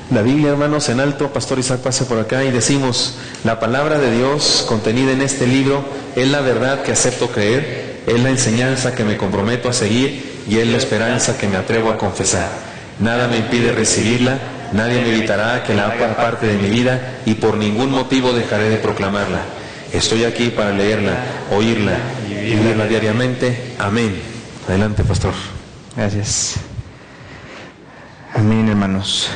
La Biblia, hermanos, en alto. Pastor Isaac, pase por acá y decimos: la palabra de Dios contenida en este libro es la verdad que acepto creer, es la enseñanza que me comprometo a seguir y es la esperanza que me atrevo a confesar. Nada me impide recibirla, nadie me evitará que la haga parte de mi vida y por ningún motivo dejaré de proclamarla. Estoy aquí para leerla, oírla y vivirla diariamente. Amén. Adelante, pastor. Gracias. Amén, hermanos.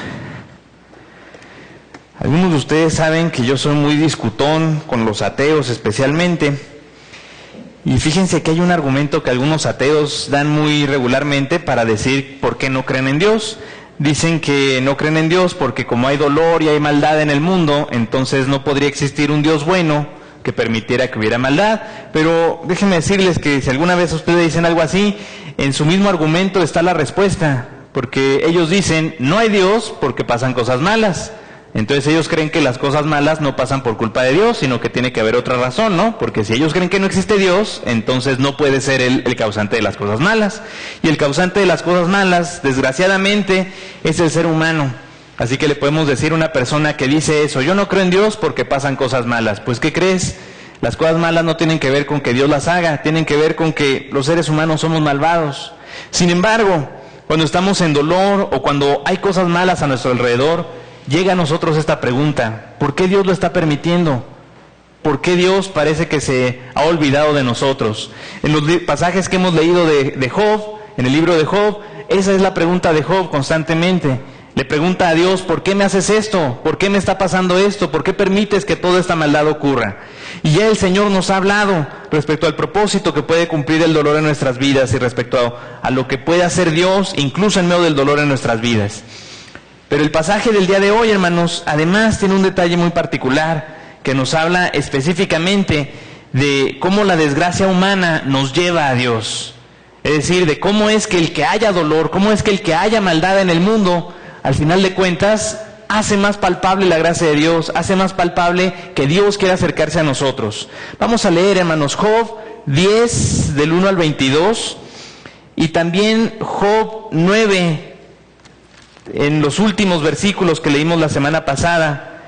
Algunos de ustedes saben que yo soy muy discutón con los ateos especialmente. Y fíjense que hay un argumento que algunos ateos dan muy regularmente para decir por qué no creen en Dios. Dicen que no creen en Dios porque como hay dolor y hay maldad en el mundo, entonces no podría existir un Dios bueno que permitiera que hubiera maldad. Pero déjenme decirles que si alguna vez ustedes dicen algo así, en su mismo argumento está la respuesta. Porque ellos dicen, no hay Dios porque pasan cosas malas. Entonces ellos creen que las cosas malas no pasan por culpa de Dios, sino que tiene que haber otra razón, ¿no? Porque si ellos creen que no existe Dios, entonces no puede ser el causante de las cosas malas. Y el causante de las cosas malas, desgraciadamente, es el ser humano. Así que le podemos decir a una persona que dice eso: yo no creo en Dios porque pasan cosas malas. Pues ¿qué crees? Las cosas malas no tienen que ver con que Dios las haga, tienen que ver con que los seres humanos somos malvados. Sin embargo, cuando estamos en dolor o cuando hay cosas malas a nuestro alrededor, llega a nosotros esta pregunta: ¿por qué Dios lo está permitiendo? ¿Por qué Dios parece que se ha olvidado de nosotros? En los pasajes que hemos leído de Job, en el libro de Job, esa es la pregunta de Job constantemente. Le pregunta a Dios: ¿por qué me haces esto? ¿Por qué me está pasando esto? ¿Por qué permites que toda esta maldad ocurra? Y ya el Señor nos ha hablado respecto al propósito que puede cumplir el dolor en nuestras vidas y respecto a lo que puede hacer Dios incluso en medio del dolor en nuestras vidas. Pero el pasaje del día de hoy, hermanos, además tiene un detalle muy particular que nos habla específicamente de cómo la desgracia humana nos lleva a Dios. Es decir, de cómo es que el que haya dolor, cómo es que el que haya maldad en el mundo, al final de cuentas, hace más palpable la gracia de Dios, hace más palpable que Dios quiera acercarse a nosotros. Vamos a leer, hermanos, Job 10, del 1 al 22, y también Job 9, en los últimos versículos que leímos la semana pasada.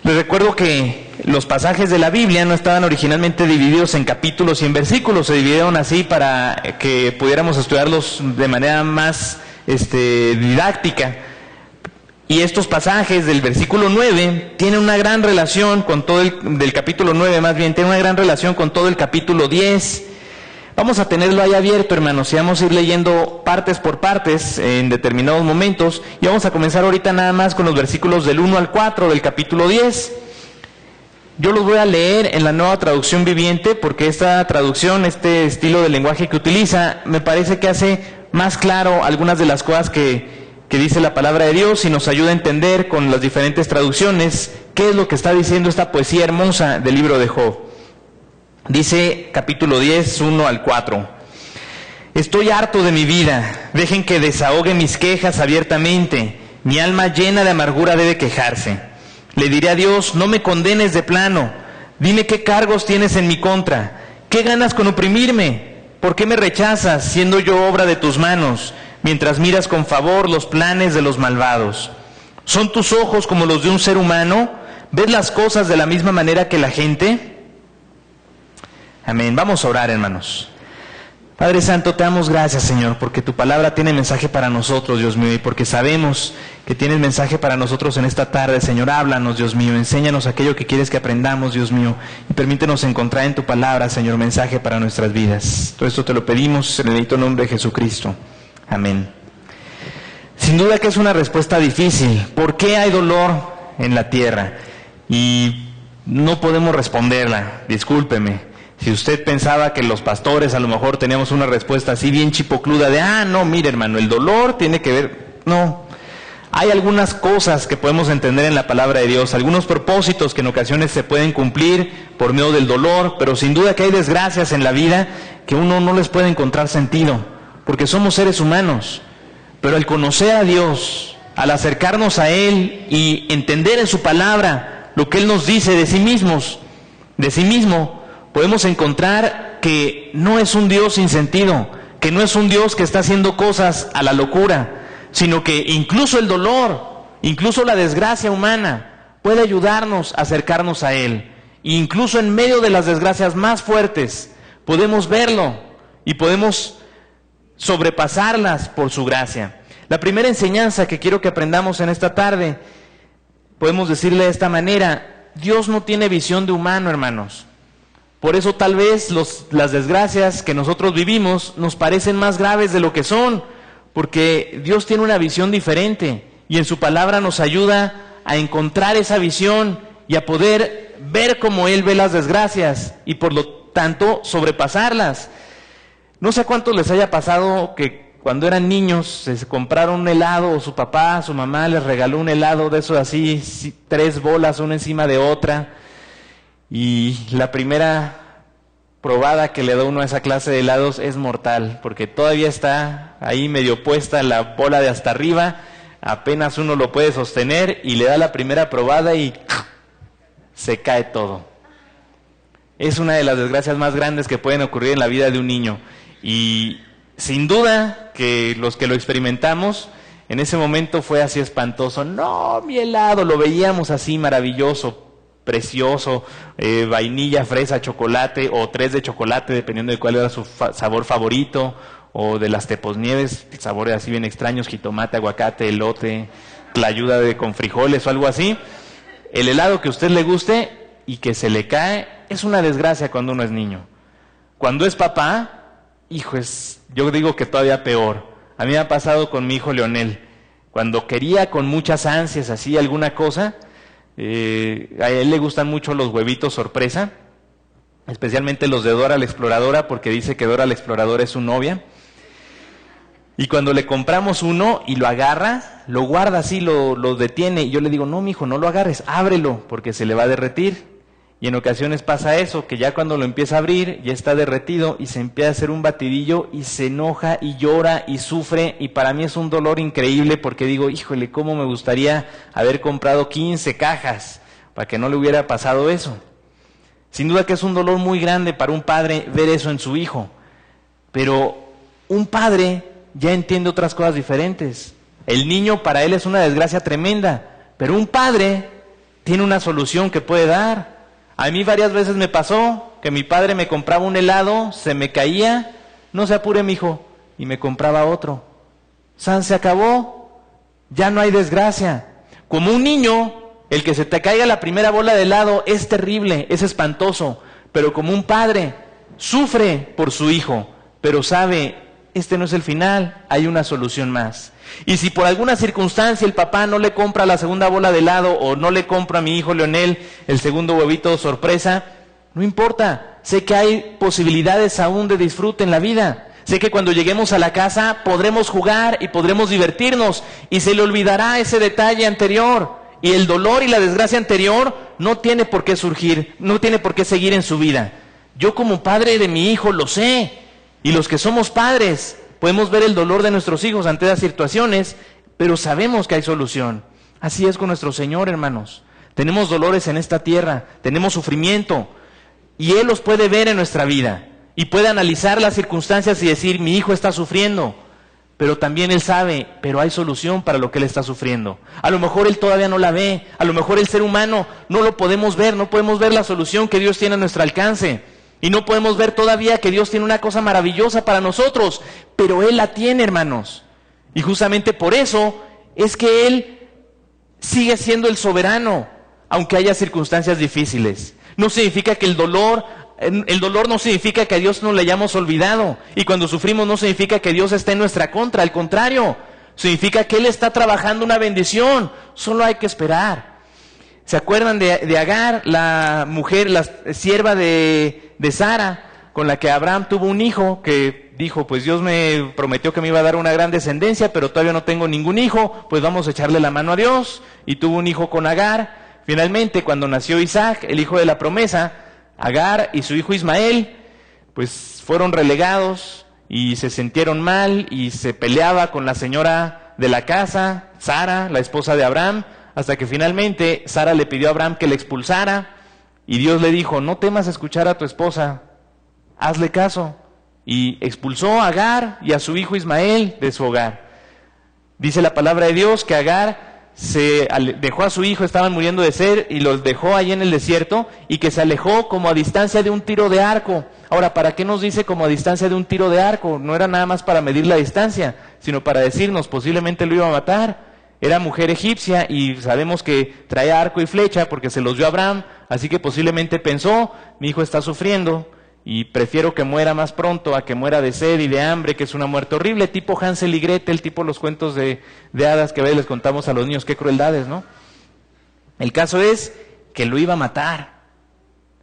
Les recuerdo que los pasajes de la Biblia no estaban originalmente divididos en capítulos y en versículos, se dividieron así para que pudiéramos estudiarlos de manera más didáctica. Y estos pasajes del versículo 9 tienen una gran relación con todo del capítulo 9 más bien, tienen una gran relación con todo el capítulo 10. Vamos a tenerlo ahí abierto, hermanos, y vamos a ir leyendo partes por partes en determinados momentos. Y vamos a comenzar ahorita nada más con los versículos del 1 al 4 del capítulo 10. Yo los voy a leer en la Nueva Traducción Viviente porque esta traducción, este estilo de lenguaje que utiliza, me parece que hace más claro algunas de las cosas que dice la palabra de Dios y nos ayuda a entender con las diferentes traducciones qué es lo que está diciendo esta poesía hermosa del libro de Job. Dice capítulo 10, 1 al 4. Estoy harto de mi vida, dejen que desahogue mis quejas abiertamente, mi alma llena de amargura debe quejarse. Le diré a Dios: no me condenes de plano, dime qué cargos tienes en mi contra, qué ganas con oprimirme, ¿por qué me rechazas siendo yo obra de tus manos, mientras miras con favor los planes de los malvados? ¿Son tus ojos como los de un ser humano? ¿Ves las cosas de la misma manera que la gente? Amén. Vamos a orar, hermanos. Padre Santo, te damos gracias, Señor, porque tu palabra tiene mensaje para nosotros, Dios mío, y porque sabemos que tienes mensaje para nosotros en esta tarde. Señor, háblanos, Dios mío, enséñanos aquello que quieres que aprendamos, Dios mío, y permítenos encontrar en tu palabra, Señor, mensaje para nuestras vidas. Todo esto te lo pedimos en el bendito nombre de Jesucristo. Amén. Sin duda que es una respuesta difícil. ¿Por qué hay dolor en la tierra? Y no podemos responderla, discúlpeme. Si usted pensaba que los pastores a lo mejor teníamos una respuesta así bien chipocluda de, no, mire hermano, el dolor tiene que ver... No, hay algunas cosas que podemos entender en la palabra de Dios, algunos propósitos que en ocasiones se pueden cumplir por medio del dolor, pero sin duda que hay desgracias en la vida que uno no les puede encontrar sentido, porque somos seres humanos. Pero al conocer a Dios, al acercarnos a Él y entender en su palabra lo que Él nos dice de sí mismo, podemos encontrar que no es un Dios sin sentido, que no es un Dios que está haciendo cosas a la locura, sino que incluso el dolor Incluso la desgracia humana puede ayudarnos a acercarnos a Él. E incluso en medio de las desgracias más fuertes podemos verlo y podemos sobrepasarlas por su gracia. La primera enseñanza que quiero que aprendamos en esta tarde, podemos decirle de esta manera: Dios no tiene visión de humano, hermanos. Por eso tal vez las desgracias que nosotros vivimos nos parecen más graves de lo que son, porque Dios tiene una visión diferente y en su palabra nos ayuda a encontrar esa visión y a poder ver cómo Él ve las desgracias y por lo tanto sobrepasarlas. No sé a cuántos les haya pasado que cuando eran niños se compraron un helado, o su papá, su mamá les regaló un helado de esos así, 3 bolas una encima de otra, y la primera probada que le da uno a esa clase de helados es mortal, porque todavía está ahí medio puesta la bola de hasta arriba, apenas uno lo puede sostener y le da la primera probada y se cae todo. Es una de las desgracias más grandes que pueden ocurrir en la vida de un niño, y sin duda que los que lo experimentamos, en ese momento fue así espantoso. No, mi helado, lo veíamos así maravilloso, precioso, vainilla, fresa, chocolate, o 3 de chocolate, dependiendo de cuál era su sabor favorito, o de las teposnieves, sabores así bien extraños, jitomate, aguacate, elote, tlayuda con frijoles o algo así. El helado que a usted le guste y que se le cae es una desgracia cuando uno es niño. Cuando es papá, hijo, yo digo que todavía peor. A mí me ha pasado con mi hijo Leonel. Cuando quería con muchas ansias así alguna cosa, a él le gustan mucho los huevitos sorpresa, especialmente los de Dora la Exploradora, porque dice que Dora la Exploradora es su novia. Y cuando le compramos uno y lo agarra, lo guarda así, lo detiene, y yo le digo: no, mijo, no lo agarres, ábrelo, porque se le va a derretir. Y en ocasiones pasa eso, que ya cuando lo empieza a abrir, ya está derretido y se empieza a hacer un batidillo y se enoja y llora y sufre, y para mí es un dolor increíble porque digo: híjole, cómo me gustaría haber comprado 15 cajas para que no le hubiera pasado eso. Sin duda que es un dolor muy grande para un padre ver eso en su hijo, pero un padre ya entiende otras cosas diferentes. El niño, para él es una desgracia tremenda, pero un padre tiene una solución que puede dar. A mí varias veces me pasó que mi padre me compraba un helado, se me caía, no se apure, mijo, y me compraba otro. ¡San! Se acabó, ya no hay desgracia. Como un niño, el que se te caiga la primera bola de helado es terrible, es espantoso, pero como un padre sufre por su hijo, pero sabe: este no es el final, hay una solución más. Y si por alguna circunstancia el papá no le compra la segunda bola de helado, o no le compra a mi hijo Leonel el segundo huevito sorpresa, no importa, sé que hay posibilidades aún de disfrute en la vida. Sé que cuando lleguemos a la casa podremos jugar y podremos divertirnos, y se le olvidará ese detalle anterior, y el dolor y la desgracia anterior no tiene por qué surgir, no tiene por qué seguir en su vida. Yo como padre de mi hijo lo sé, y los que somos padres podemos ver el dolor de nuestros hijos ante esas situaciones, pero sabemos que hay solución. Así es con nuestro Señor, hermanos. Tenemos dolores en esta tierra, tenemos sufrimiento, y Él los puede ver en nuestra vida, y puede analizar las circunstancias y decir: mi hijo está sufriendo, pero también Él sabe, pero hay solución para lo que Él está sufriendo. A lo mejor Él todavía no la ve, a lo mejor el ser humano no lo podemos ver, no podemos ver la solución que Dios tiene a nuestro alcance. Y no podemos ver todavía que Dios tiene una cosa maravillosa para nosotros, pero Él la tiene, hermanos. Y justamente por eso es que Él sigue siendo el soberano, aunque haya circunstancias difíciles. No significa que el dolor no significa que a Dios no le hayamos olvidado. Y cuando sufrimos no significa que Dios está en nuestra contra, al contrario, significa que Él está trabajando una bendición, solo hay que esperar. ¿Se acuerdan de Agar, la mujer, la sierva de Sara, con la que Abraham tuvo un hijo, que dijo: pues Dios me prometió que me iba a dar una gran descendencia, pero todavía no tengo ningún hijo, pues vamos a echarle la mano a Dios? Y tuvo un hijo con Agar. Finalmente, cuando nació Isaac, el hijo de la promesa, Agar y su hijo Ismael, pues fueron relegados y se sintieron mal, y se peleaba con la señora de la casa, Sara, la esposa de Abraham, hasta que finalmente Sara le pidió a Abraham que le expulsara, y Dios le dijo: no temas escuchar a tu esposa, hazle caso. Y expulsó a Agar y a su hijo Ismael de su hogar. Dice la palabra de Dios que Agar dejó a su hijo, estaban muriendo de sed, y los dejó ahí en el desierto, y que se alejó como a distancia de un tiro de arco. Ahora, ¿para qué nos dice como a distancia de un tiro de arco? No era nada más para medir la distancia, sino para decirnos, posiblemente lo iba a matar. Era mujer egipcia y sabemos que traía arco y flecha porque se los dio a Abraham, así que posiblemente pensó, mi hijo está sufriendo y prefiero que muera más pronto a que muera de sed y de hambre, que es una muerte horrible, tipo Hansel y Gretel, tipo los cuentos de hadas que a veces les contamos a los niños, qué crueldades, ¿no? El caso es que lo iba a matar,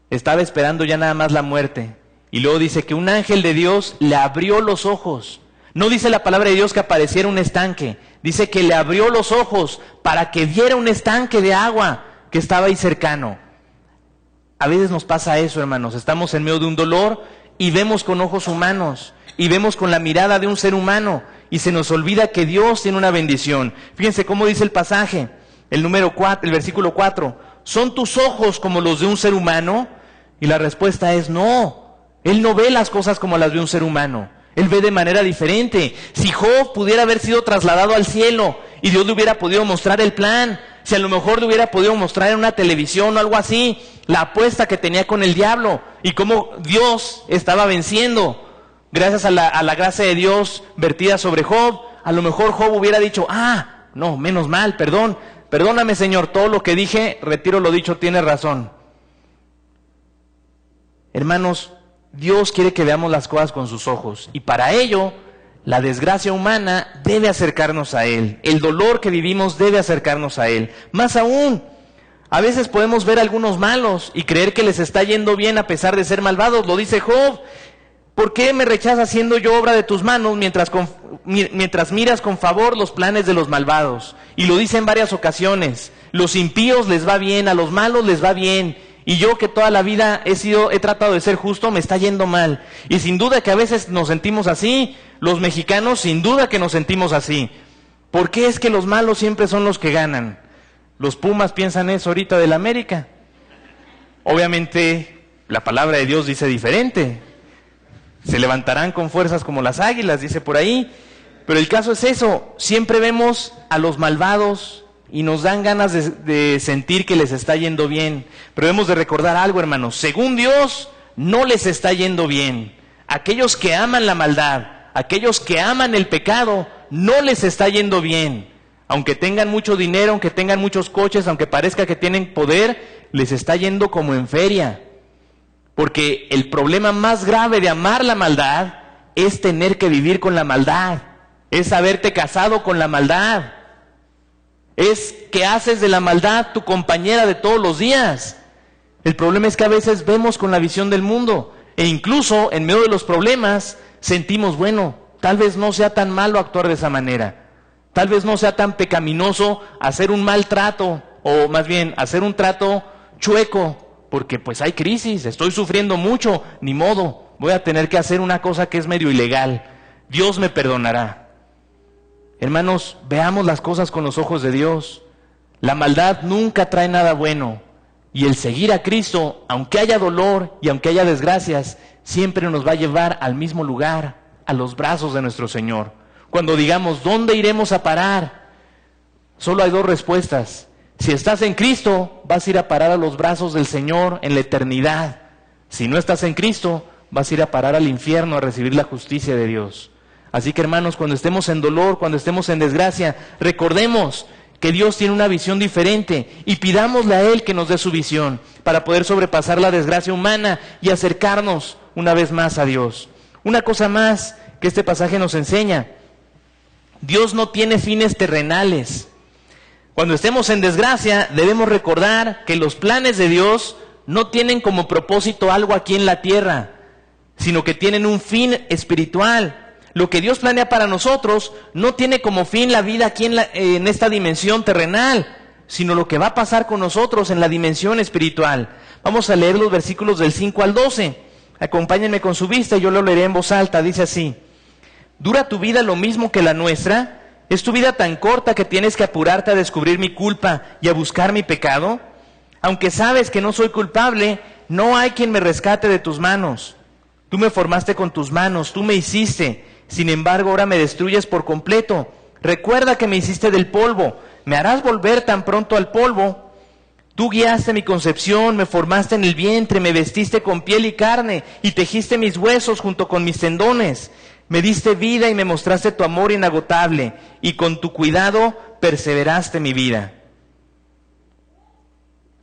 estaba esperando ya nada más la muerte, y luego dice que un ángel de Dios le abrió los ojos. No dice la palabra de Dios que apareciera un estanque, dice que le abrió los ojos para que viera un estanque de agua que estaba ahí cercano. A veces nos pasa eso, hermanos, estamos en medio de un dolor y vemos con ojos humanos, y vemos con la mirada de un ser humano, y se nos olvida que Dios tiene una bendición. Fíjense cómo dice el pasaje, el versículo 4, ¿son tus ojos como los de un ser humano? Y la respuesta es no, Él no ve las cosas como las de un ser humano. Él ve de manera diferente. Si Job pudiera haber sido trasladado al cielo y Dios le hubiera podido mostrar el plan, si a lo mejor le hubiera podido mostrar en una televisión o algo así, la apuesta que tenía con el diablo y cómo Dios estaba venciendo, gracias a la gracia de Dios vertida sobre Job, a lo mejor Job hubiera dicho, no, menos mal, perdóname Señor, todo lo que dije, retiro lo dicho, tienes razón. Hermanos, Dios quiere que veamos las cosas con sus ojos, y para ello, la desgracia humana debe acercarnos a Él. El dolor que vivimos debe acercarnos a Él. Más aún, a veces podemos ver a algunos malos y creer que les está yendo bien a pesar de ser malvados. Lo dice Job, ¿por qué me rechazas siendo yo obra de tus manos mientras miras con favor los planes de los malvados? Y lo dice en varias ocasiones, los impíos les va bien, a los malos les va bien. Y yo que toda la vida he tratado de ser justo, me está yendo mal. Y sin duda que a veces nos sentimos así, los mexicanos sin duda que nos sentimos así. ¿Por qué es que los malos siempre son los que ganan? Los Pumas piensan eso ahorita del América. Obviamente la palabra de Dios dice diferente. Se levantarán con fuerzas como las águilas, dice por ahí. Pero el caso es eso, siempre vemos a los malvados y nos dan ganas de sentir que les está yendo bien. Pero debemos de recordar algo, hermanos. Según Dios, no les está yendo bien. Aquellos que aman la maldad, aquellos que aman el pecado, no les está yendo bien. Aunque tengan mucho dinero, aunque tengan muchos coches, aunque parezca que tienen poder, les está yendo como en feria. Porque el problema más grave de amar la maldad es tener que vivir con la maldad. Es haberte casado con la maldad. Es que haces de la maldad tu compañera de todos los días. El problema es que a veces vemos con la visión del mundo, e incluso en medio de los problemas sentimos, bueno, tal vez no sea tan malo actuar de esa manera, tal vez no sea tan pecaminoso hacer un mal trato, o más bien hacer un trato chueco, porque pues hay crisis, estoy sufriendo mucho, ni modo, voy a tener que hacer una cosa que es medio ilegal, Dios me perdonará. Hermanos, veamos las cosas con los ojos de Dios. La maldad nunca trae nada bueno. Y el seguir a Cristo, aunque haya dolor y aunque haya desgracias, siempre nos va a llevar al mismo lugar, a los brazos de nuestro Señor. Cuando digamos, ¿dónde iremos a parar? Solo hay dos respuestas. Si estás en Cristo, vas a ir a parar a los brazos del Señor en la eternidad. Si no estás en Cristo, vas a ir a parar al infierno a recibir la justicia de Dios. Así que hermanos, cuando estemos en dolor, cuando estemos en desgracia, recordemos que Dios tiene una visión diferente y pidámosle a Él que nos dé su visión para poder sobrepasar la desgracia humana y acercarnos una vez más a Dios. Una cosa más que este pasaje nos enseña: Dios no tiene fines terrenales. Cuando estemos en desgracia, debemos recordar que los planes de Dios no tienen como propósito algo aquí en la tierra, sino que tienen un fin espiritual. Lo que Dios planea para nosotros no tiene como fin la vida aquí en esta dimensión terrenal, sino lo que va a pasar con nosotros en la dimensión espiritual. Vamos a leer los versículos del 5 al 12. Acompáñenme con su vista y yo lo leeré en voz alta. Dice así: ¿Dura tu vida lo mismo que la nuestra? ¿Es tu vida tan corta que tienes que apurarte a descubrir mi culpa y a buscar mi pecado? Aunque sabes que no soy culpable, no hay quien me rescate de tus manos. Tú me formaste con tus manos, tú me hiciste. Sin embargo, ahora me destruyes por completo. Recuerda que me hiciste del polvo, ¿Me harás volver tan pronto al polvo? Tú guiaste mi concepción, me formaste en el vientre, me vestiste con piel y carne, y tejiste mis huesos junto con mis tendones. Me diste vida y me mostraste tu amor inagotable, y con tu cuidado perseveraste mi vida.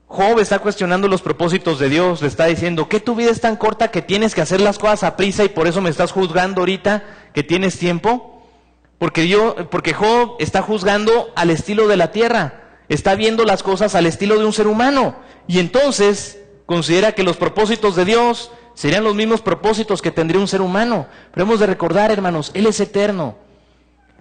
Job está cuestionando los propósitos de Dios, le está diciendo, ¿qué tu vida es tan corta que tienes que hacer las cosas a prisa y por eso me estás juzgando ahorita que tienes tiempo? Porque Job está juzgando al estilo de la tierra, está viendo las cosas al estilo de un ser humano, y entonces considera que los propósitos de Dios serían los mismos propósitos que tendría un ser humano. Pero hemos de recordar, hermanos, Él es eterno.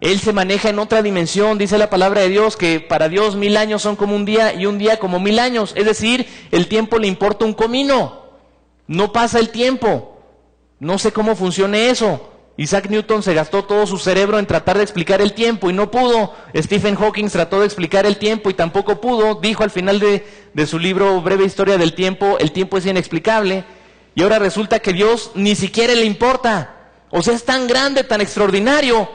Él se maneja en otra dimensión. Dice la palabra de Dios que para Dios 1000 años son como un día y un día como 1000 años. Es decir, el tiempo le importa un comino. No pasa el tiempo. No sé cómo funcione eso. Isaac Newton se gastó todo su cerebro en tratar de explicar el tiempo y no pudo. Stephen Hawking trató de explicar el tiempo y tampoco pudo. Dijo al final de su libro Breve Historia del Tiempo, el tiempo es inexplicable. Y ahora resulta que Dios ni siquiera le importa. O sea, es tan grande, tan extraordinario,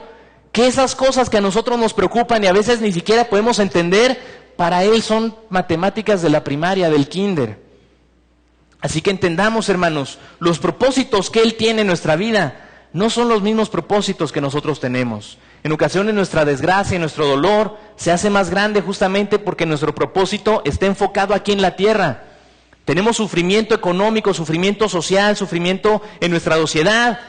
que esas cosas que a nosotros nos preocupan y a veces ni siquiera podemos entender, para Él son matemáticas de la primaria, del kinder. Así que entendamos, hermanos, los propósitos que Él tiene en nuestra vida no son los mismos propósitos que nosotros tenemos. En ocasiones nuestra desgracia y nuestro dolor se hace más grande justamente porque nuestro propósito está enfocado aquí en la tierra. Tenemos sufrimiento económico, sufrimiento social, sufrimiento en nuestra sociedad.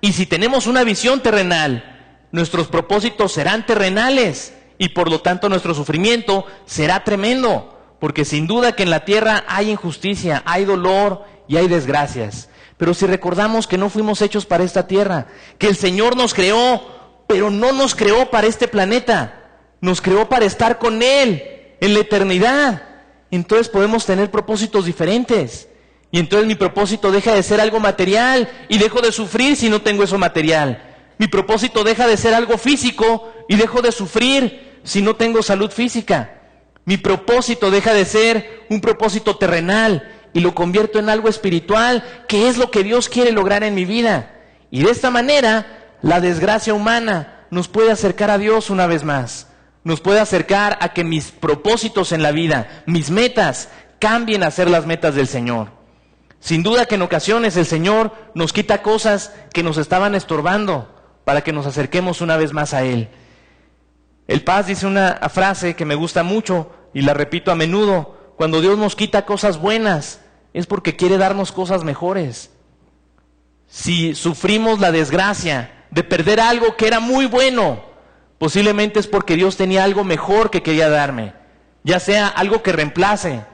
Y si tenemos una visión terrenal, nuestros propósitos serán terrenales y por lo tanto nuestro sufrimiento será tremendo, porque sin duda que en la tierra hay injusticia, hay dolor y hay desgracias. Pero si recordamos que no fuimos hechos para esta tierra, que el Señor nos creó, pero no nos creó para este planeta, nos creó para estar con Él en la eternidad, entonces podemos tener propósitos diferentes. Y entonces mi propósito deja de ser algo material y dejo de sufrir si no tengo eso material. Mi propósito deja de ser algo físico y dejo de sufrir si no tengo salud física. Mi propósito deja de ser un propósito terrenal y lo convierto en algo espiritual, que es lo que Dios quiere lograr en mi vida. Y de esta manera, la desgracia humana nos puede acercar a Dios una vez más. Nos puede acercar a que mis propósitos en la vida, mis metas, cambien a ser las metas del Señor. Sin duda que en ocasiones el Señor nos quita cosas que nos estaban estorbando, para que nos acerquemos una vez más a Él. El Paz dice una frase que me gusta mucho y la repito a menudo: cuando Dios nos quita cosas buenas, es porque quiere darnos cosas mejores. Si sufrimos la desgracia de perder algo que era muy bueno, posiblemente es porque Dios tenía algo mejor que quería darme. Ya sea algo que reemplace,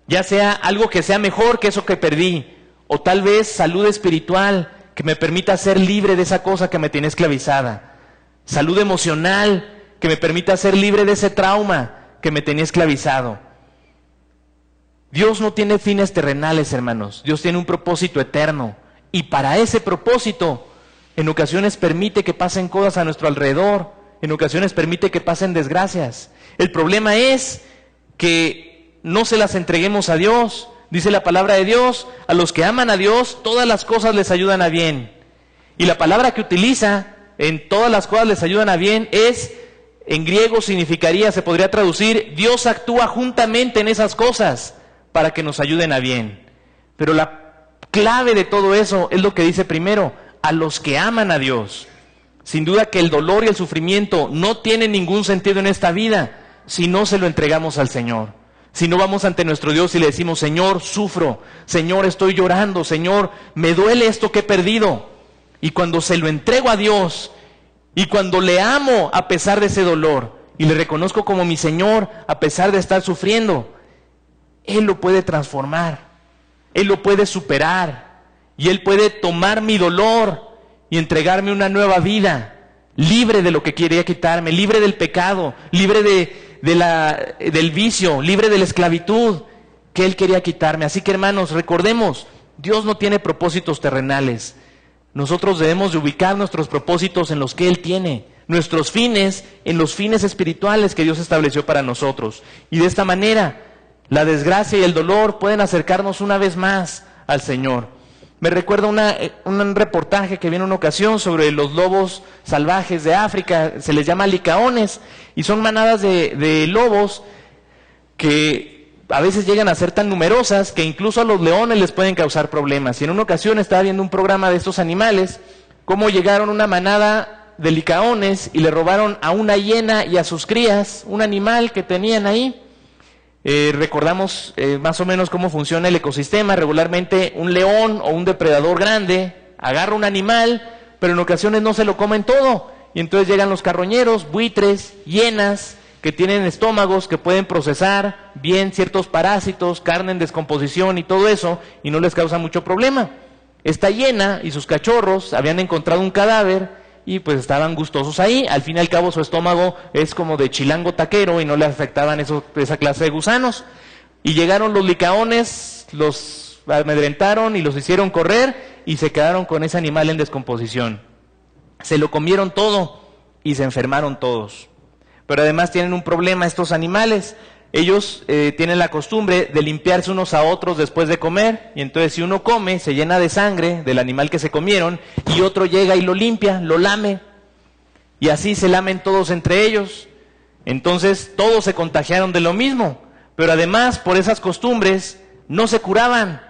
ya sea algo que sea mejor que eso que perdí, o tal vez salud espiritual, que me permita ser libre de esa cosa que me tiene esclavizada. Salud emocional, que me permita ser libre de ese trauma que me tenía esclavizado. Dios no tiene fines terrenales, hermanos. Dios tiene un propósito eterno. Y para ese propósito, en ocasiones permite que pasen cosas a nuestro alrededor. En ocasiones permite que pasen desgracias. El problema es que no se las entreguemos a Dios. Dice la palabra de Dios, a los que aman a Dios, todas las cosas les ayudan a bien. Y la palabra que utiliza en todas las cosas les ayudan a bien es, en griego significaría, se podría traducir, Dios actúa juntamente en esas cosas para que nos ayuden a bien. Pero la clave de todo eso es lo que dice primero, a los que aman a Dios. Sin duda que el dolor y el sufrimiento no tienen ningún sentido en esta vida si no se lo entregamos al Señor. Si no vamos ante nuestro Dios y le decimos, Señor, sufro, Señor, estoy llorando, Señor, me duele esto que he perdido. Y cuando se lo entrego a Dios, y cuando le amo a pesar de ese dolor, y le reconozco como mi Señor a pesar de estar sufriendo, Él lo puede transformar, Él lo puede superar, y Él puede tomar mi dolor y entregarme una nueva vida, libre de lo que quería quitarme, libre del pecado, libre del vicio, libre de la esclavitud que Él quería quitarme. Así que, hermanos, recordemos, Dios no tiene propósitos terrenales. Nosotros debemos de ubicar nuestros propósitos en los que Él tiene, nuestros fines en los fines espirituales que Dios estableció para nosotros. Y de esta manera, la desgracia y el dolor pueden acercarnos una vez más al Señor. Me recuerda un reportaje que vi en una ocasión sobre los lobos salvajes de África, se les llama licaones, y son manadas de lobos que a veces llegan a ser tan numerosas que incluso a los leones les pueden causar problemas. Y en una ocasión estaba viendo un programa de estos animales, cómo llegaron una manada de licaones y le robaron a una hiena y a sus crías, un animal que tenían ahí. Recordamos más o menos cómo funciona el ecosistema. Regularmente un león o un depredador grande agarra un animal, pero en ocasiones no se lo comen todo, y entonces llegan los carroñeros, buitres, hienas, que tienen estómagos que pueden procesar bien ciertos parásitos, carne en descomposición y todo eso, y no les causa mucho problema. Esta hiena y sus cachorros habían encontrado un cadáver y pues estaban gustosos ahí. Al fin y al cabo su estómago es como de chilango taquero y no le afectaban esa clase de gusanos. Y llegaron los licaones, los amedrentaron y los hicieron correr y se quedaron con ese animal en descomposición. Se lo comieron todo y se enfermaron todos. Pero además tienen un problema estos animales. Ellos tienen la costumbre de limpiarse unos a otros después de comer, y entonces si uno come, se llena de sangre del animal que se comieron, y otro llega y lo limpia, lo lame, y así se lamen todos entre ellos. Entonces todos se contagiaron de lo mismo, pero además por esas costumbres no se curaban,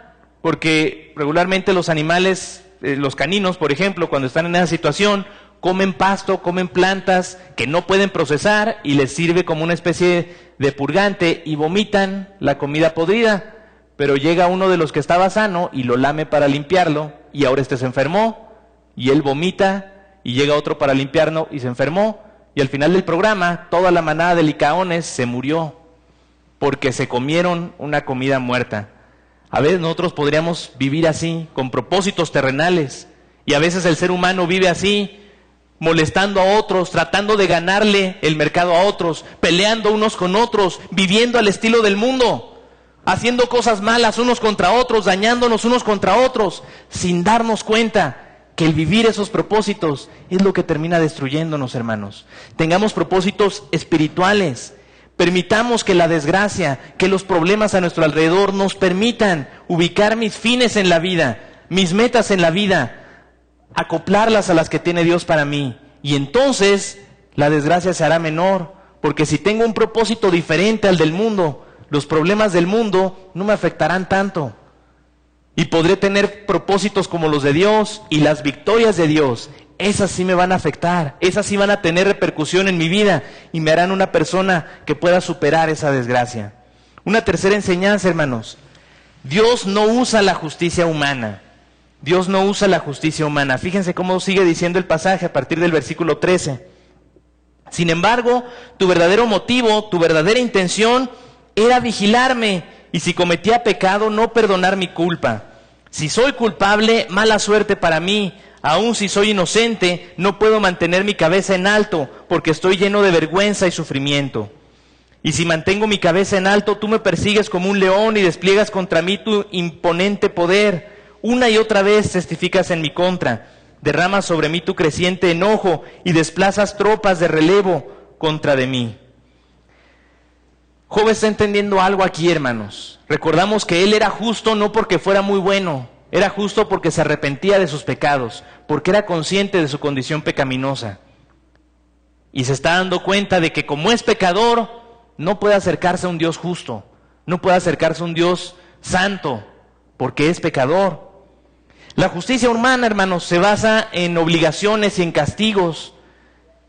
porque regularmente los animales, los caninos por ejemplo, cuando están en esa situación, comen pasto, comen plantas que no pueden procesar y les sirve como una especie de purgante y vomitan la comida podrida. Pero llega uno de los que estaba sano y lo lame para limpiarlo, y ahora este se enfermó y él vomita, y llega otro para limpiarlo y se enfermó, y al final del programa toda la manada de licaones se murió porque se comieron una comida muerta. A veces nosotros podríamos vivir así, con propósitos terrenales, y a veces el ser humano vive así, molestando a otros, tratando de ganarle el mercado a otros, peleando unos con otros, viviendo al estilo del mundo, haciendo cosas malas unos contra otros, dañándonos unos contra otros, sin darnos cuenta que el vivir esos propósitos es lo que termina destruyéndonos, hermanos. Tengamos propósitos espirituales. Permitamos que la desgracia, que los problemas a nuestro alrededor nos permitan ubicar mis fines en la vida, mis metas en la vida, acoplarlas a las que tiene Dios para mí, y entonces la desgracia se hará menor, porque si tengo un propósito diferente al del mundo, los problemas del mundo no me afectarán tanto, y podré tener propósitos como los de Dios, y las victorias de Dios, esas sí me van a afectar, esas sí van a tener repercusión en mi vida, y me harán una persona que pueda superar esa desgracia. Una tercera enseñanza, hermanos: Dios no usa la justicia humana. Dios no usa la justicia humana. Fíjense cómo sigue diciendo el pasaje a partir del versículo 13. Sin embargo, tu verdadero motivo, tu verdadera intención era vigilarme, y si cometía pecado, no perdonar mi culpa. Si soy culpable, mala suerte para mí. Aun si soy inocente, no puedo mantener mi cabeza en alto, porque estoy lleno de vergüenza y sufrimiento. Y si mantengo mi cabeza en alto, tú me persigues como un león y despliegas contra mí tu imponente poder. Una y otra vez testificas en mi contra, derramas sobre mí tu creciente enojo y desplazas tropas de relevo contra de mí. Job está entendiendo algo aquí, hermanos. Recordamos que él era justo no porque fuera muy bueno, era justo porque se arrepentía de sus pecados, porque era consciente de su condición pecaminosa. Y se está dando cuenta de que como es pecador, no puede acercarse a un Dios justo, no puede acercarse a un Dios santo, porque es pecador. La justicia humana, hermanos, se basa en obligaciones y en castigos.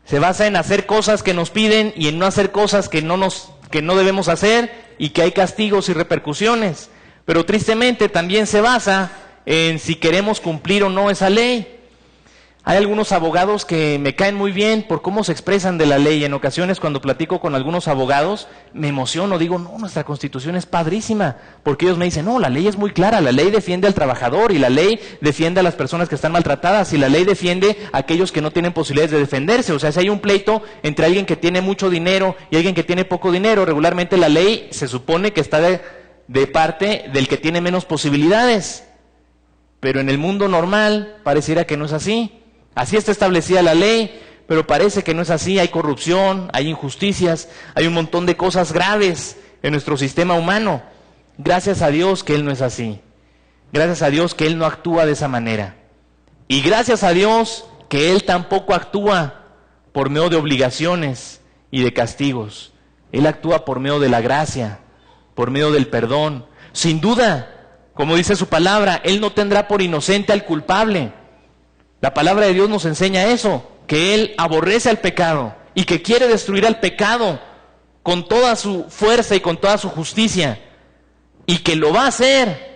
Se basa en hacer cosas que nos piden y en no hacer cosas que no debemos hacer, y que hay castigos y repercusiones. Pero tristemente también se basa en si queremos cumplir o no esa ley. Hay algunos abogados que me caen muy bien por cómo se expresan de la ley. En ocasiones cuando platico con algunos abogados me emociono, digo, no, nuestra Constitución es padrísima, porque ellos me dicen, no, la ley es muy clara, la ley defiende al trabajador, y la ley defiende a las personas que están maltratadas, y la ley defiende a aquellos que no tienen posibilidades de defenderse. O sea, si hay un pleito entre alguien que tiene mucho dinero y alguien que tiene poco dinero, regularmente la ley se supone que está de parte del que tiene menos posibilidades. Pero en el mundo normal pareciera que no es así. Así está establecida la ley, pero parece que no es así. Hay corrupción, hay injusticias, hay un montón de cosas graves en nuestro sistema humano. Gracias a Dios que Él no es así. Gracias a Dios que Él no actúa de esa manera. Y gracias a Dios que Él tampoco actúa por medio de obligaciones y de castigos. Él actúa por medio de la gracia, por medio del perdón. Sin duda, como dice su palabra, Él no tendrá por inocente al culpable. La palabra de Dios nos enseña eso, que Él aborrece al pecado y que quiere destruir al pecado con toda su fuerza y con toda su justicia, y que lo va a hacer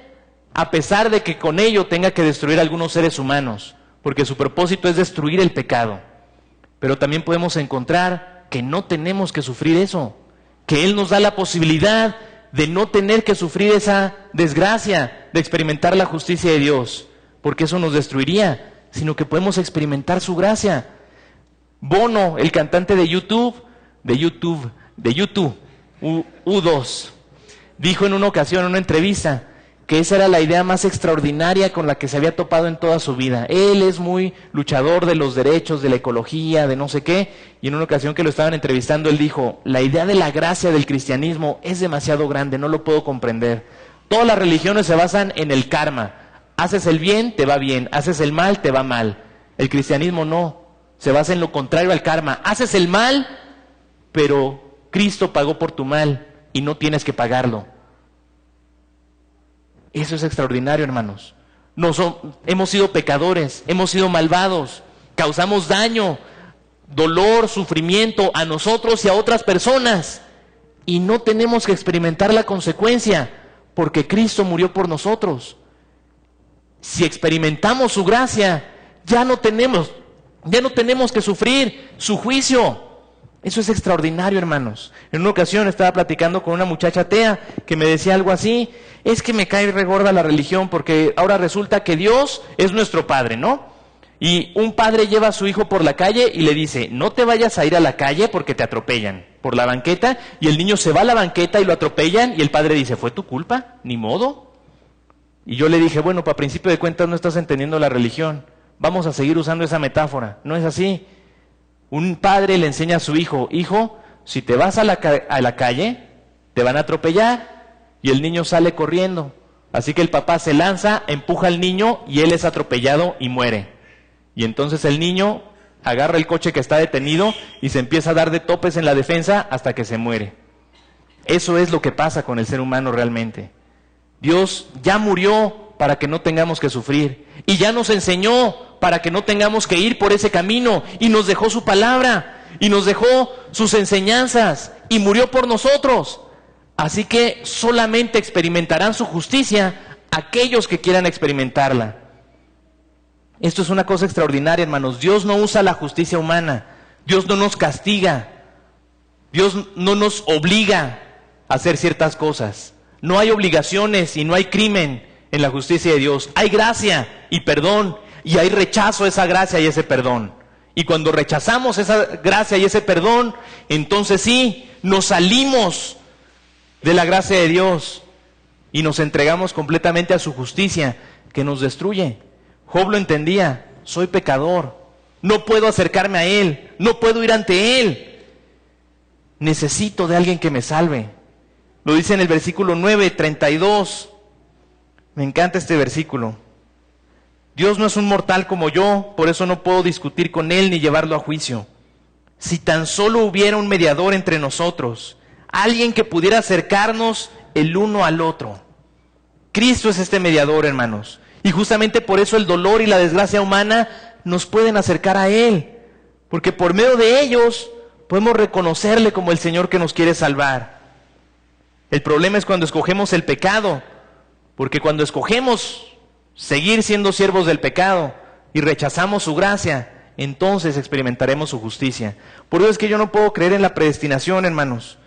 a pesar de que con ello tenga que destruir a algunos seres humanos, porque su propósito es destruir el pecado. Pero también podemos encontrar que no tenemos que sufrir eso, que Él nos da la posibilidad de no tener que sufrir esa desgracia de experimentar la justicia de Dios, porque eso nos destruiría, sino que podemos experimentar su gracia. Bono, el cantante de YouTube, U2, dijo en una ocasión, en una entrevista, que esa era la idea más extraordinaria con la que se había topado en toda su vida. Él es muy luchador de los derechos, de la ecología, de no sé qué, y en una ocasión que lo estaban entrevistando, él dijo, la idea de la gracia del cristianismo es demasiado grande, no lo puedo comprender. Todas las religiones se basan en el karma. Haces el bien, te va bien, haces el mal, te va mal. El cristianismo no, se basa en lo contrario al karma. Haces el mal, pero Cristo pagó por tu mal y no tienes que pagarlo. Eso es extraordinario, hermanos. Hemos sido pecadores, hemos sido malvados, causamos daño, dolor, sufrimiento a nosotros y a otras personas, y no tenemos que experimentar la consecuencia, porque Cristo murió por nosotros. Si experimentamos su gracia, ya no tenemos que sufrir su juicio. Eso es extraordinario, hermanos. En una ocasión estaba platicando con una muchacha atea que me decía algo así, es que me cae regorda la religión porque ahora resulta que Dios es nuestro Padre, ¿no? Y un padre lleva a su hijo por la calle y le dice, no te vayas a ir a la calle porque te atropellan por la banqueta, y el niño se va a la banqueta y lo atropellan, y el padre dice, ¿fue tu culpa? Ni modo. Y yo le dije, bueno, para principio de cuentas no estás entendiendo la religión, vamos a seguir usando esa metáfora, no es así. Un padre le enseña a su hijo, hijo, si te vas a la calle, te van a atropellar, y el niño sale corriendo. Así que el papá se lanza, empuja al niño, y él es atropellado y muere. Y entonces el niño agarra el coche que está detenido y se empieza a dar de topes en la defensa hasta que se muere. Eso es lo que pasa con el ser humano realmente. Dios ya murió para que no tengamos que sufrir, y ya nos enseñó para que no tengamos que ir por ese camino, y nos dejó su palabra, y nos dejó sus enseñanzas, y murió por nosotros. Así que solamente experimentarán su justicia aquellos que quieran experimentarla. Esto es una cosa extraordinaria, hermanos. Dios no usa la justicia humana, Dios no nos castiga, Dios no nos obliga a hacer ciertas cosas. No hay obligaciones y no hay crimen en la justicia de Dios. Hay gracia y perdón, y hay rechazo a esa gracia y ese perdón. Y cuando rechazamos esa gracia y ese perdón, entonces sí, nos salimos de la gracia de Dios y nos entregamos completamente a su justicia, que nos destruye. Job lo entendía, soy pecador, no puedo acercarme a Él, no puedo ir ante Él, necesito de alguien que me salve. Lo dice en el versículo 9:32, me encanta este versículo. Dios no es un mortal como yo, por eso no puedo discutir con Él ni llevarlo a juicio. Si tan solo hubiera un mediador entre nosotros, alguien que pudiera acercarnos el uno al otro. Cristo es este mediador, hermanos. Y justamente por eso el dolor y la desgracia humana nos pueden acercar a Él. Porque por medio de ellos podemos reconocerle como el Señor que nos quiere salvar. El problema es cuando escogemos el pecado. Porque cuando escogemos seguir siendo siervos del pecado y rechazamos su gracia, entonces experimentaremos su justicia. Por eso es que yo no puedo creer en la predestinación, hermanos.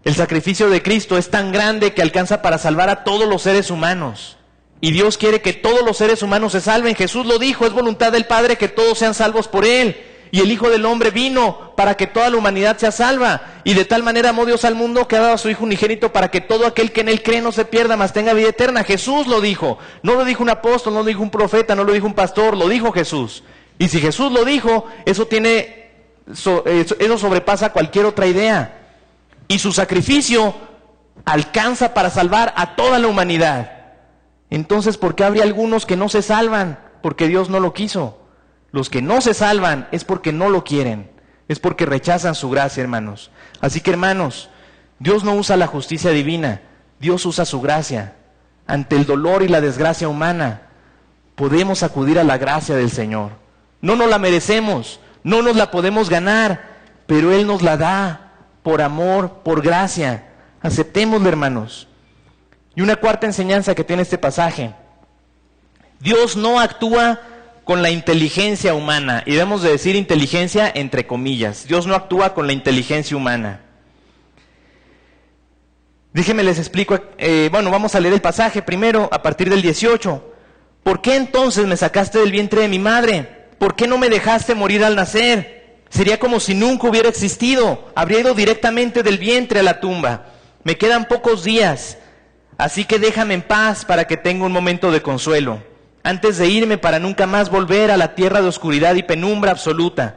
El sacrificio de Cristo es tan grande que alcanza para salvar a todos los seres humanos. Y Dios quiere que todos los seres humanos se salven. Jesús lo dijo, es voluntad del Padre que todos sean salvos por Él. Y el Hijo del Hombre vino para que toda la humanidad sea salva. Y de tal manera amó Dios al mundo que ha dado a su Hijo unigénito para que todo aquel que en Él cree no se pierda, mas tenga vida eterna. Jesús lo dijo. No lo dijo un apóstol, no lo dijo un profeta, no lo dijo un pastor, lo dijo Jesús. Y si Jesús lo dijo, eso sobrepasa cualquier otra idea. Y su sacrificio alcanza para salvar a toda la humanidad. Entonces, ¿por qué habría algunos que no se salvan? Porque Dios no lo quiso. Los que no se salvan es porque no lo quieren, es porque rechazan su gracia, hermanos. Así que, hermanos, Dios no usa la justicia divina, Dios usa su gracia. Ante el dolor y la desgracia humana, podemos acudir a la gracia del Señor. No nos la merecemos, no nos la podemos ganar, pero Él nos la da por amor, por gracia. Aceptémoslo, hermanos. Y una cuarta enseñanza que tiene este pasaje: Dios no actúa con la inteligencia humana, y debemos de decir inteligencia entre comillas. Dios no actúa con la inteligencia humana. Déjenme les explico, vamos a leer el pasaje primero a partir del 18. ¿Por qué entonces me sacaste del vientre de mi madre? ¿Por qué no me dejaste morir al nacer? Sería como si nunca hubiera existido, habría ido directamente del vientre a la tumba. Me quedan pocos días, así que déjame en paz para que tenga un momento de consuelo, antes de irme para nunca más volver a la tierra de oscuridad y penumbra absoluta.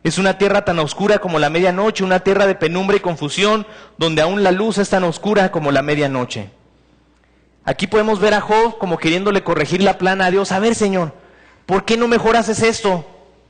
Es una tierra tan oscura como la medianoche, una tierra de penumbra y confusión, donde aún la luz es tan oscura como la medianoche. Aquí podemos ver a Job como queriéndole corregir la plana a Dios. A ver, Señor, ¿por qué no mejor haces esto?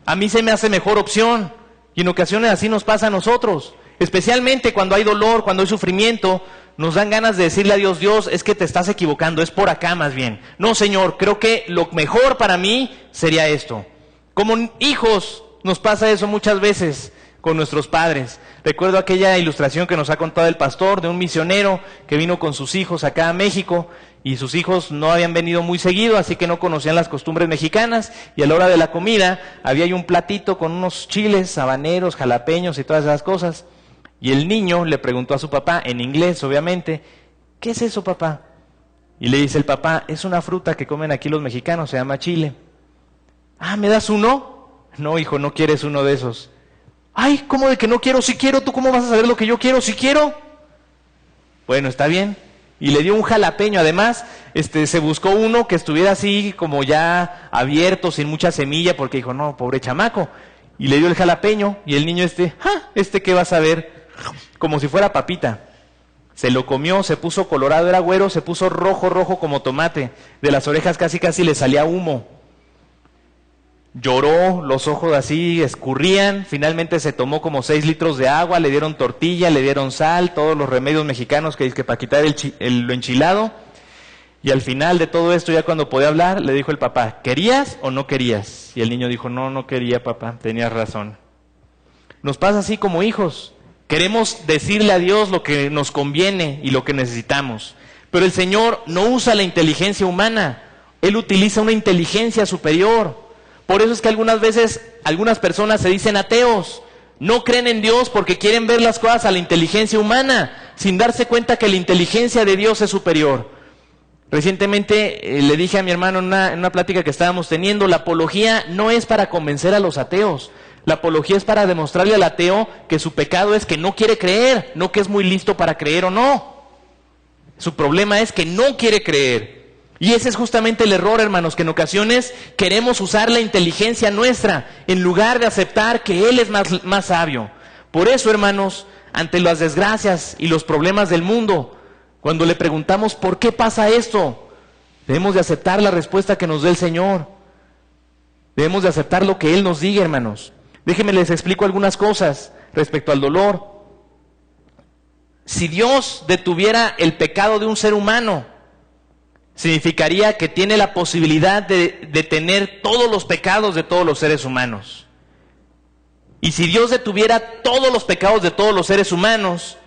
A mí se me hace mejor opción. Y en ocasiones así nos pasa a nosotros. Especialmente cuando hay dolor, cuando hay sufrimiento, nos dan ganas de decirle a Dios: Dios, es que te estás equivocando, es por acá más bien. No, Señor, creo que lo mejor para mí sería esto. Como hijos nos pasa eso muchas veces con nuestros padres. Recuerdo aquella ilustración que nos ha contado el pastor de un misionero que vino con sus hijos acá a México, y sus hijos no habían venido muy seguido, así que no conocían las costumbres mexicanas, y a la hora de la comida había ahí un platito con unos chiles, habaneros, jalapeños y todas esas cosas, y el niño le preguntó a su papá, en inglés obviamente: ¿qué es eso, papá? Y le dice el papá: es una fruta que comen aquí los mexicanos, se llama chile. Ah, ¿me das uno? No, hijo, no quieres uno de esos. Ay, ¿cómo de que no quiero? Si quiero, ¿tú cómo vas a saber lo que yo quiero? Si quiero. Bueno, está bien. Y le dio un jalapeño. Además, se buscó uno que estuviera así como ya abierto, sin mucha semilla, porque dijo: no, pobre chamaco. Y le dio el jalapeño, y el niño ¿qué vas a ver? Como si fuera papita. Se lo comió, se puso colorado, era güero, se puso rojo como tomate. De las orejas casi le salía humo. Lloró, los ojos así escurrían. Finalmente se tomó como 6 litros de agua, le dieron tortilla, le dieron sal, todos los remedios mexicanos que para quitar lo enchilado. Y al final de todo esto, ya cuando podía hablar, le dijo el papá: ¿querías o no querías? Y el niño dijo: no quería, papá, tenías razón. Nos pasa así como hijos. Queremos decirle a Dios lo que nos conviene y lo que necesitamos. Pero el Señor no usa la inteligencia humana, Él utiliza una inteligencia superior. Por eso es que algunas veces algunas personas se dicen ateos, no creen en Dios porque quieren ver las cosas a la inteligencia humana, sin darse cuenta que la inteligencia de Dios es superior. Recientemente le dije a mi hermano en una plática que estábamos teniendo: la apología no es para convencer a los ateos, la apología es para demostrarle al ateo que su pecado es que no quiere creer, no que es muy listo para creer o no. Su problema es que no quiere creer. Y ese es justamente el error, hermanos, que en ocasiones queremos usar la inteligencia nuestra en lugar de aceptar que Él es más sabio. Por eso, hermanos, ante las desgracias y los problemas del mundo, cuando le preguntamos ¿por qué pasa esto?, debemos de aceptar la respuesta que nos dé el Señor. Debemos de aceptar lo que Él nos diga, hermanos. Déjenme les explico algunas cosas respecto al dolor. Si Dios detuviera el pecado de un ser humano, significaría que tiene la posibilidad de detener todos los pecados de todos los seres humanos. Y si Dios detuviera todos los pecados de todos los seres humanos,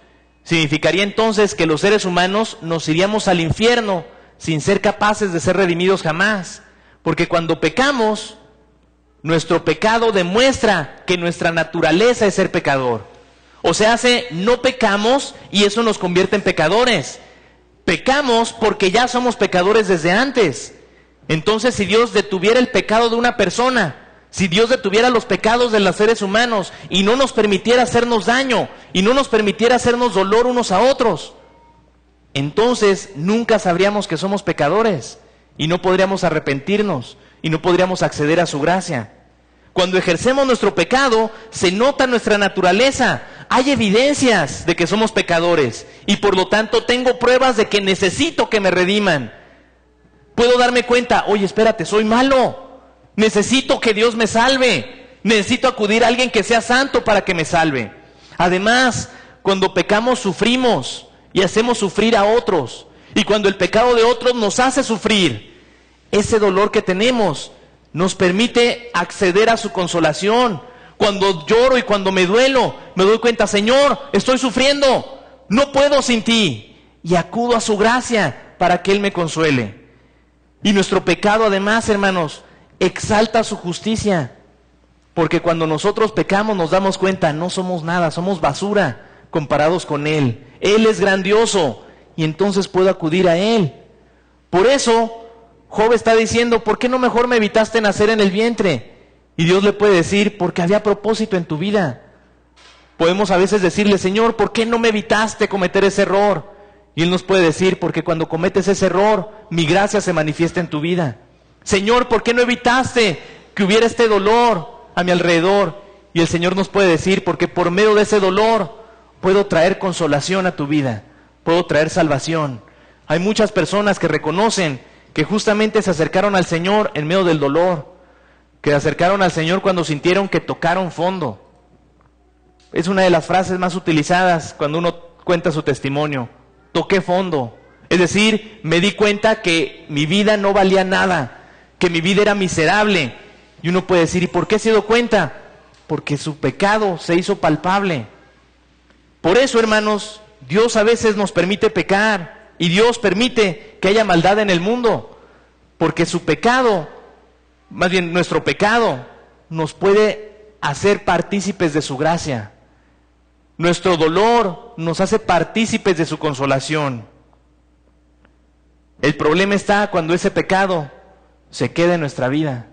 significaría entonces que los seres humanos nos iríamos al infierno sin ser capaces de ser redimidos jamás. Porque cuando pecamos, nuestro pecado demuestra que nuestra naturaleza es ser pecador. O sea, no pecamos y eso nos convierte en pecadores. Pecamos porque ya somos pecadores desde antes. Entonces, si Dios detuviera el pecado de una persona, si Dios detuviera los pecados de los seres humanos y no nos permitiera hacernos daño y no nos permitiera hacernos dolor unos a otros, entonces nunca sabríamos que somos pecadores y no podríamos arrepentirnos y no podríamos acceder a su gracia. Cuando ejercemos nuestro pecado, se nota nuestra naturaleza. Hay evidencias de que somos pecadores y por lo tanto tengo pruebas de que necesito que me rediman. Puedo darme cuenta, oye, espérate, soy malo. Necesito que Dios me salve. Necesito acudir a alguien que sea santo para que me salve. Además, cuando pecamos sufrimos y hacemos sufrir a otros. Y cuando el pecado de otros nos hace sufrir, ese dolor que tenemos nos permite acceder a su consolación. Cuando lloro y cuando me duelo, me doy cuenta, Señor, estoy sufriendo, no puedo sin ti. Y acudo a su gracia para que Él me consuele. Y nuestro pecado, además, hermanos, exalta su justicia. Porque cuando nosotros pecamos nos damos cuenta, no somos nada, somos basura comparados con Él. Él es grandioso y entonces puedo acudir a Él. Por eso, Job está diciendo, ¿por qué no mejor me evitaste nacer en el vientre? Y Dios le puede decir, porque había propósito en tu vida. Podemos a veces decirle, Señor, ¿por qué no me evitaste cometer ese error? Y Él nos puede decir, porque cuando cometes ese error, mi gracia se manifiesta en tu vida. Señor, ¿por qué no evitaste que hubiera este dolor a mi alrededor? Y el Señor nos puede decir, porque por medio de ese dolor puedo traer consolación a tu vida, puedo traer salvación. Hay muchas personas que reconocen que justamente se acercaron al Señor en medio del dolor, que se acercaron al Señor cuando sintieron que tocaron fondo. Es una de las frases más utilizadas cuando uno cuenta su testimonio. Toqué fondo. Es decir, me di cuenta que mi vida no valía nada, que mi vida era miserable. Y uno puede decir, ¿y por qué se dio cuenta? Porque su pecado se hizo palpable. Por eso, hermanos, Dios a veces nos permite pecar y Dios permite que haya maldad en el mundo, porque su pecado, más bien nuestro pecado, nos puede hacer partícipes de su gracia. Nuestro dolor nos hace partícipes de su consolación. El problema está cuando ese pecado se queda en nuestra vida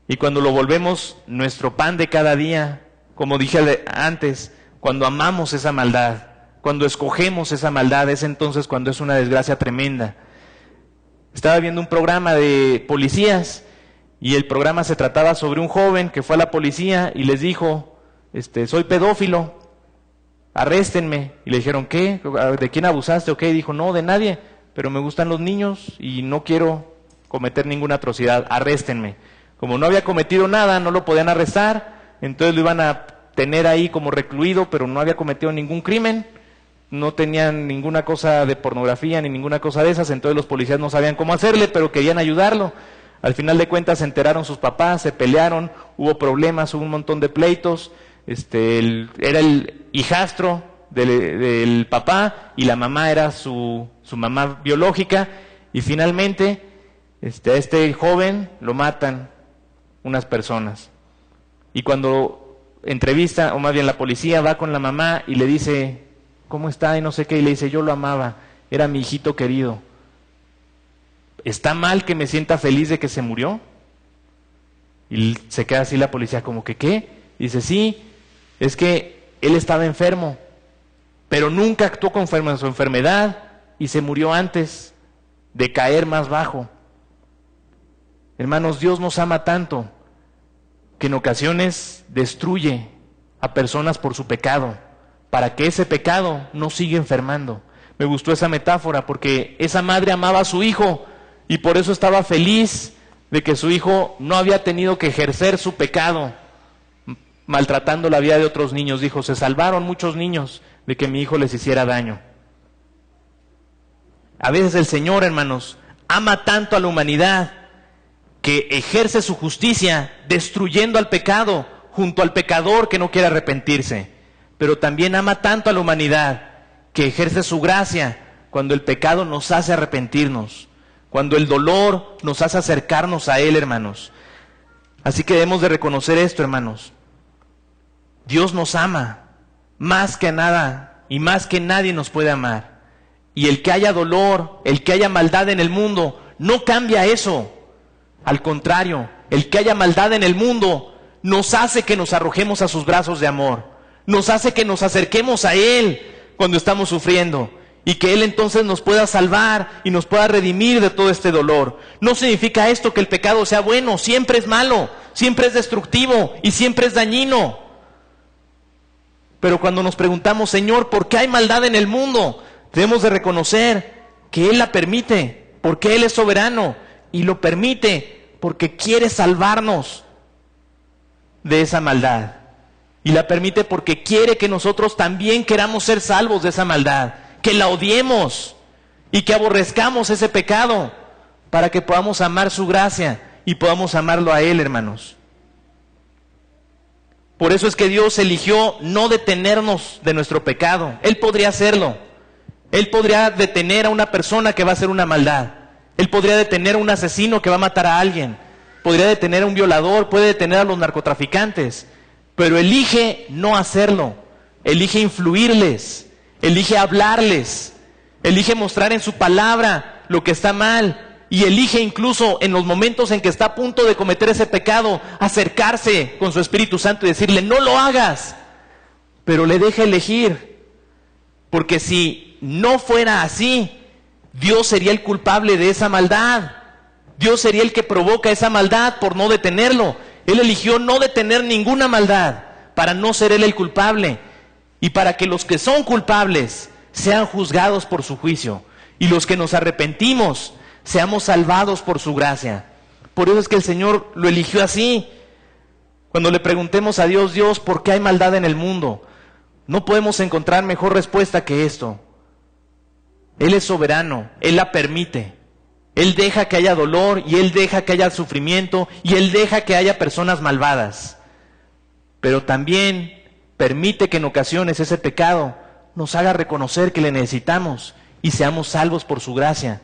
y cuando lo volvemos nuestro pan de cada día, como dije antes, cuando amamos esa maldad, cuando escogemos esa maldad, es entonces cuando es una desgracia tremenda. Estaba viendo un programa de policías y el programa se trataba sobre un joven que fue a la policía y les dijo, soy pedófilo, arréstenme. Y le dijeron, ¿qué? ¿De quién abusaste o qué? Y dijo, no, de nadie, pero me gustan los niños y no quiero cometer ninguna atrocidad, arréstenme. Como no había cometido nada, no lo podían arrestar, entonces lo iban a tener ahí como recluido, pero no había cometido ningún crimen, no tenían ninguna cosa de pornografía ni ninguna cosa de esas, entonces los policías no sabían cómo hacerle, pero querían ayudarlo. Al final de cuentas se enteraron sus papás, se pelearon, hubo problemas, hubo un montón de pleitos, era el hijastro del papá y la mamá era su mamá biológica, y finalmente a este joven lo matan unas personas. Y cuando entrevista, o más bien la policía va con la mamá y le dice, ¿cómo está? Y no sé qué, y le dice, yo lo amaba, era mi hijito querido. ¿Está mal que me sienta feliz de que se murió? Y se queda así la policía como que, ¿qué? Y dice, sí, es que él estaba enfermo, pero nunca actuó conforme a su enfermedad y se murió antes de caer más bajo. Hermanos, Dios nos ama tanto que en ocasiones destruye a personas por su pecado, para que ese pecado no siga enfermando. Me gustó esa metáfora porque esa madre amaba a su hijo y por eso estaba feliz de que su hijo no había tenido que ejercer su pecado, maltratando la vida de otros niños. Dijo, se salvaron muchos niños de que mi hijo les hiciera daño. A veces el Señor, hermanos, ama tanto a la humanidad que ejerce su justicia destruyendo al pecado junto al pecador que no quiere arrepentirse. Pero también ama tanto a la humanidad que ejerce su gracia cuando el pecado nos hace arrepentirnos, cuando el dolor nos hace acercarnos a Él, hermanos. Así que debemos de reconocer esto, hermanos. Dios nos ama más que nada y más que nadie nos puede amar. Y el que haya dolor, el que haya maldad en el mundo, no cambia eso. Al contrario, el que haya maldad en el mundo nos hace que nos arrojemos a sus brazos de amor. Nos hace que nos acerquemos a Él cuando estamos sufriendo. Y que Él entonces nos pueda salvar y nos pueda redimir de todo este dolor. No significa esto que el pecado sea bueno, siempre es malo, siempre es destructivo y siempre es dañino. Pero cuando nos preguntamos, Señor, ¿por qué hay maldad en el mundo? Debemos de reconocer que Él la permite, porque Él es soberano y lo permite porque quiere salvarnos de esa maldad. Y la permite porque quiere que nosotros también queramos ser salvos de esa maldad, que la odiemos y que aborrezcamos ese pecado para que podamos amar su gracia y podamos amarlo a Él, hermanos. Por eso es que Dios eligió no detenernos de nuestro pecado. Él podría hacerlo. Él podría detener a una persona que va a hacer una maldad. Él podría detener a un asesino que va a matar a alguien. Podría detener a un violador, puede detener a los narcotraficantes. Pero elige no hacerlo. Elige influirles. Elige hablarles. Elige mostrar en su palabra lo que está mal. Y elige incluso en los momentos en que está a punto de cometer ese pecado, acercarse con su Espíritu Santo y decirle, no lo hagas. Pero le deja elegir. Porque si no fuera así, Dios sería el culpable de esa maldad. Dios sería el que provoca esa maldad por no detenerlo. Él eligió no detener ninguna maldad para no ser Él el culpable. Y para que los que son culpables sean juzgados por su juicio. Y los que nos arrepentimos seamos salvados por su gracia. Por eso es que el Señor lo eligió así. Cuando le preguntemos a Dios, Dios, ¿por qué hay maldad en el mundo? No podemos encontrar mejor respuesta que esto. Él es soberano, Él la permite. Él deja que haya dolor y Él deja que haya sufrimiento y Él deja que haya personas malvadas. Pero también permite que en ocasiones ese pecado nos haga reconocer que le necesitamos y seamos salvos por su gracia.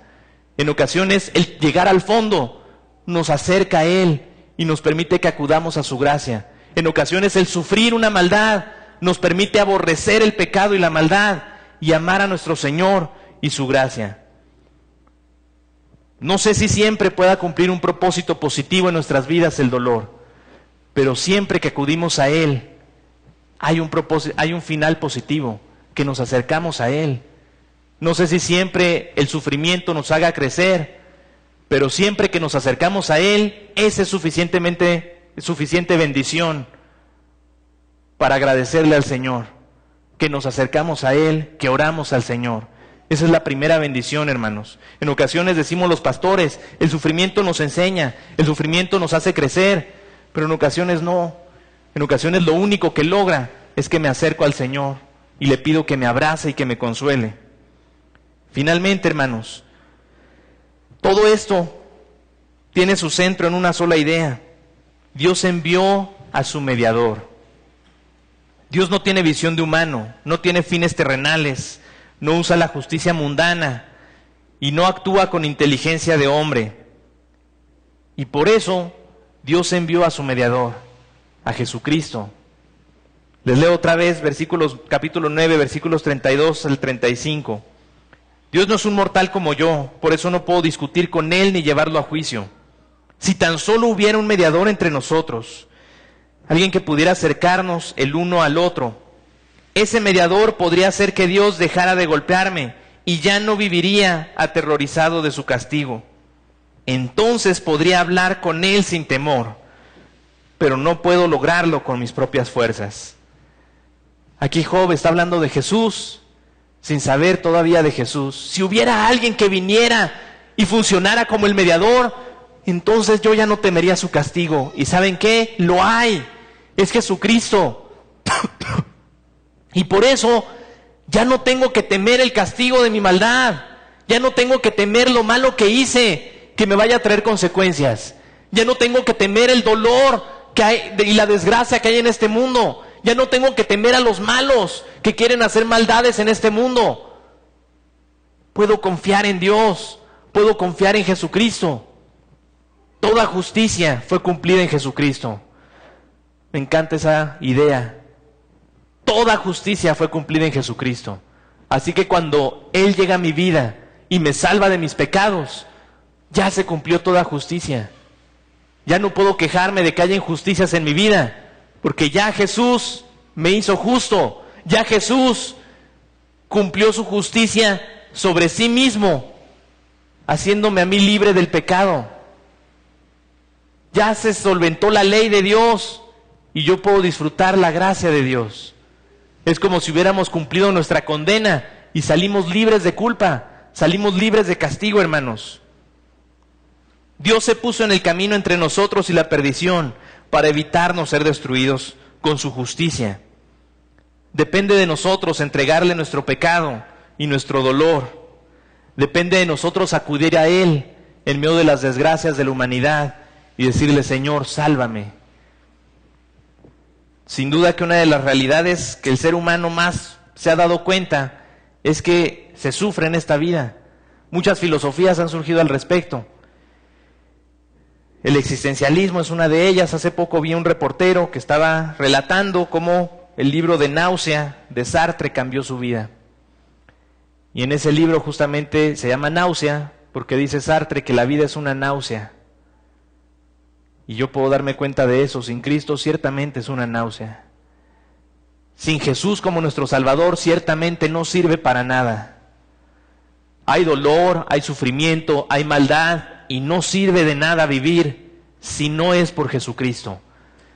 En ocasiones el llegar al fondo nos acerca a Él y nos permite que acudamos a su gracia. En ocasiones el sufrir una maldad nos permite aborrecer el pecado y la maldad y amar a nuestro Señor y su gracia. No sé si siempre pueda cumplir un propósito positivo en nuestras vidas el dolor, pero siempre que acudimos a Él hay un final positivo, que nos acercamos a Él. No sé si siempre el sufrimiento nos haga crecer, pero siempre que nos acercamos a Él, esa es suficiente bendición para agradecerle al Señor, que nos acercamos a Él, que oramos al Señor. Esa es la primera bendición, hermanos. En ocasiones decimos los pastores, el sufrimiento nos enseña, el sufrimiento nos hace crecer, pero en ocasiones no. En ocasiones lo único que logra es que me acerco al Señor y le pido que me abrace y que me consuele. Finalmente, hermanos, todo esto tiene su centro en una sola idea. Dios envió a su mediador. Dios no tiene visión de humano, no tiene fines terrenales, no usa la justicia mundana y no actúa con inteligencia de hombre. Y por eso Dios envió a su mediador, a Jesucristo. Les leo otra vez capítulo 9, versículos 32 al 35. Dios no es un mortal como yo, por eso no puedo discutir con Él ni llevarlo a juicio. Si tan solo hubiera un mediador entre nosotros, alguien que pudiera acercarnos el uno al otro, ese mediador podría hacer que Dios dejara de golpearme y ya no viviría aterrorizado de su castigo. Entonces podría hablar con Él sin temor, pero no puedo lograrlo con mis propias fuerzas. Aquí Job está hablando de Jesús, sin saber todavía de Jesús. Si hubiera alguien que viniera y funcionara como el mediador, entonces yo ya no temería su castigo. ¿Y saben qué? Lo hay. Es Jesucristo. Y por eso ya no tengo que temer el castigo de mi maldad. Ya no tengo que temer lo malo que hice, que me vaya a traer consecuencias. Ya no tengo que temer el dolor que hay y la desgracia que hay en este mundo. Ya no tengo que temer a los malos que quieren hacer maldades en este mundo. Puedo confiar en Dios, puedo confiar en Jesucristo. Toda justicia fue cumplida en Jesucristo. Me encanta esa idea. Toda justicia fue cumplida en Jesucristo. Así que cuando Él llega a mi vida y me salva de mis pecados, ya se cumplió toda justicia. Ya no puedo quejarme de que haya injusticias en mi vida, porque ya Jesús me hizo justo. Ya Jesús cumplió su justicia sobre sí mismo, haciéndome a mí libre del pecado. Ya se solventó la ley de Dios y yo puedo disfrutar la gracia de Dios. Es como si hubiéramos cumplido nuestra condena y salimos libres de culpa, salimos libres de castigo, hermanos. Dios se puso en el camino entre nosotros y la perdición para evitarnos ser destruidos con su justicia. Depende de nosotros entregarle nuestro pecado y nuestro dolor. Depende de nosotros acudir a Él en medio de las desgracias de la humanidad y decirle: Señor, sálvame. Sin duda que una de las realidades que el ser humano más se ha dado cuenta es que se sufre en esta vida. Muchas filosofías han surgido al respecto. El existencialismo es una de ellas. Hace poco vi un reportero que estaba relatando cómo el libro de Náusea de Sartre cambió su vida. Y en ese libro justamente se llama Náusea porque dice Sartre que la vida es una náusea. Y yo puedo darme cuenta de eso. Sin Cristo ciertamente es una náusea. Sin Jesús como nuestro Salvador ciertamente no sirve para nada. Hay dolor, hay sufrimiento, hay maldad y no sirve de nada vivir si no es por Jesucristo.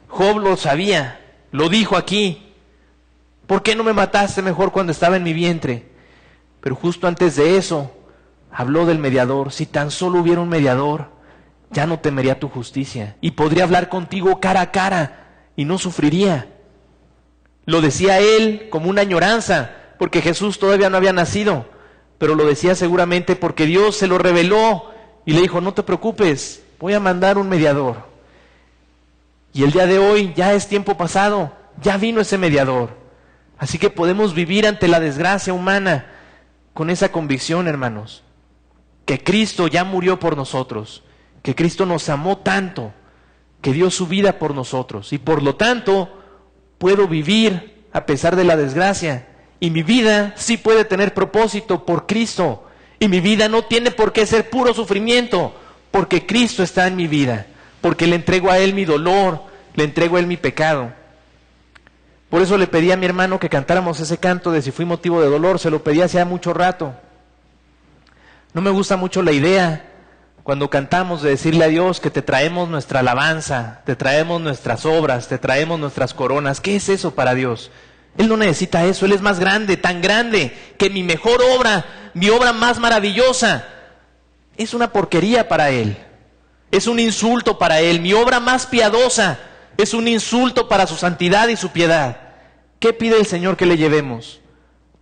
Job lo sabía, lo dijo aquí. ¿Por qué no me mataste mejor cuando estaba en mi vientre? Pero justo antes de eso habló del mediador. Si tan solo hubiera un mediador, ya no temería tu justicia y podría hablar contigo cara a cara y no sufriría. Lo decía él como una añoranza, porque Jesús todavía no había nacido, pero lo decía seguramente porque Dios se lo reveló y le dijo: no te preocupes, voy a mandar un mediador. Y el día de hoy ya es tiempo pasado, ya vino ese mediador. Así que podemos vivir ante la desgracia humana con esa convicción, hermanos, que Cristo ya murió por nosotros, que Cristo nos amó tanto, que dio su vida por nosotros, y por lo tanto puedo vivir a pesar de la desgracia, y mi vida sí puede tener propósito por Cristo, y mi vida no tiene por qué ser puro sufrimiento, porque Cristo está en mi vida, porque le entrego a Él mi dolor, le entrego a Él mi pecado. Por eso le pedí a mi hermano que cantáramos ese canto de Si fui motivo de dolor. Se lo pedí hace mucho rato. No me gusta mucho la idea cuando cantamos de decirle a Dios que te traemos nuestra alabanza, te traemos nuestras obras, te traemos nuestras coronas. ¿Qué es eso para Dios? Él no necesita eso. Él es más grande, tan grande que mi mejor obra, mi obra más maravillosa, es una porquería para Él. Es un insulto para Él. Mi obra más piadosa es un insulto para su santidad y su piedad. ¿Qué pide el Señor que le llevemos?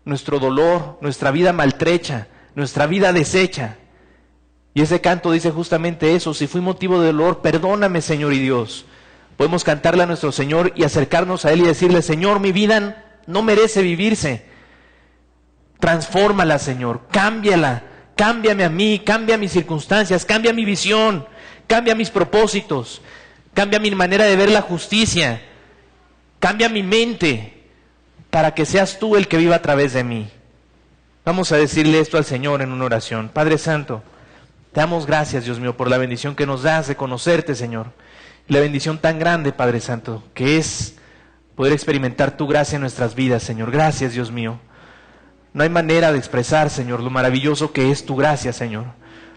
Nuestro dolor, nuestra vida maltrecha, nuestra vida deshecha. Y ese canto dice justamente eso: si fui motivo de dolor, perdóname, Señor y Dios. Podemos cantarle a nuestro Señor y acercarnos a Él y decirle: Señor, mi vida no merece vivirse. Transfórmala, Señor, cámbiala, cámbiame a mí, cambia mis circunstancias, cambia mi visión, cambia mis propósitos, cambia mi manera de ver la justicia, cambia mi mente, para que seas tú el que viva a través de mí. Vamos a decirle esto al Señor en una oración. Padre Santo, te damos gracias, Dios mío, por la bendición que nos das de conocerte, Señor. La bendición tan grande, Padre Santo, que es poder experimentar tu gracia en nuestras vidas, Señor. Gracias, Dios mío. No hay manera de expresar, Señor, lo maravilloso que es tu gracia, Señor.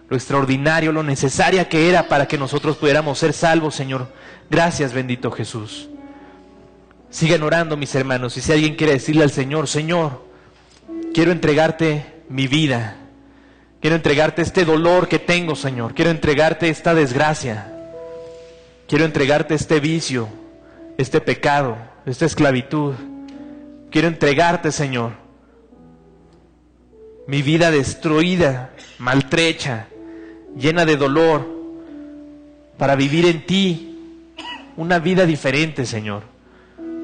Lo extraordinario, lo necesaria que era para que nosotros pudiéramos ser salvos, Señor. Gracias, bendito Jesús. Sigan orando, mis hermanos, y si alguien quiere decirle al Señor: Señor, quiero entregarte mi vida, quiero entregarte este dolor que tengo, Señor, quiero entregarte esta desgracia, quiero entregarte este vicio, este pecado, esta esclavitud, quiero entregarte, Señor, mi vida destruida, maltrecha, llena de dolor, para vivir en ti una vida diferente, Señor.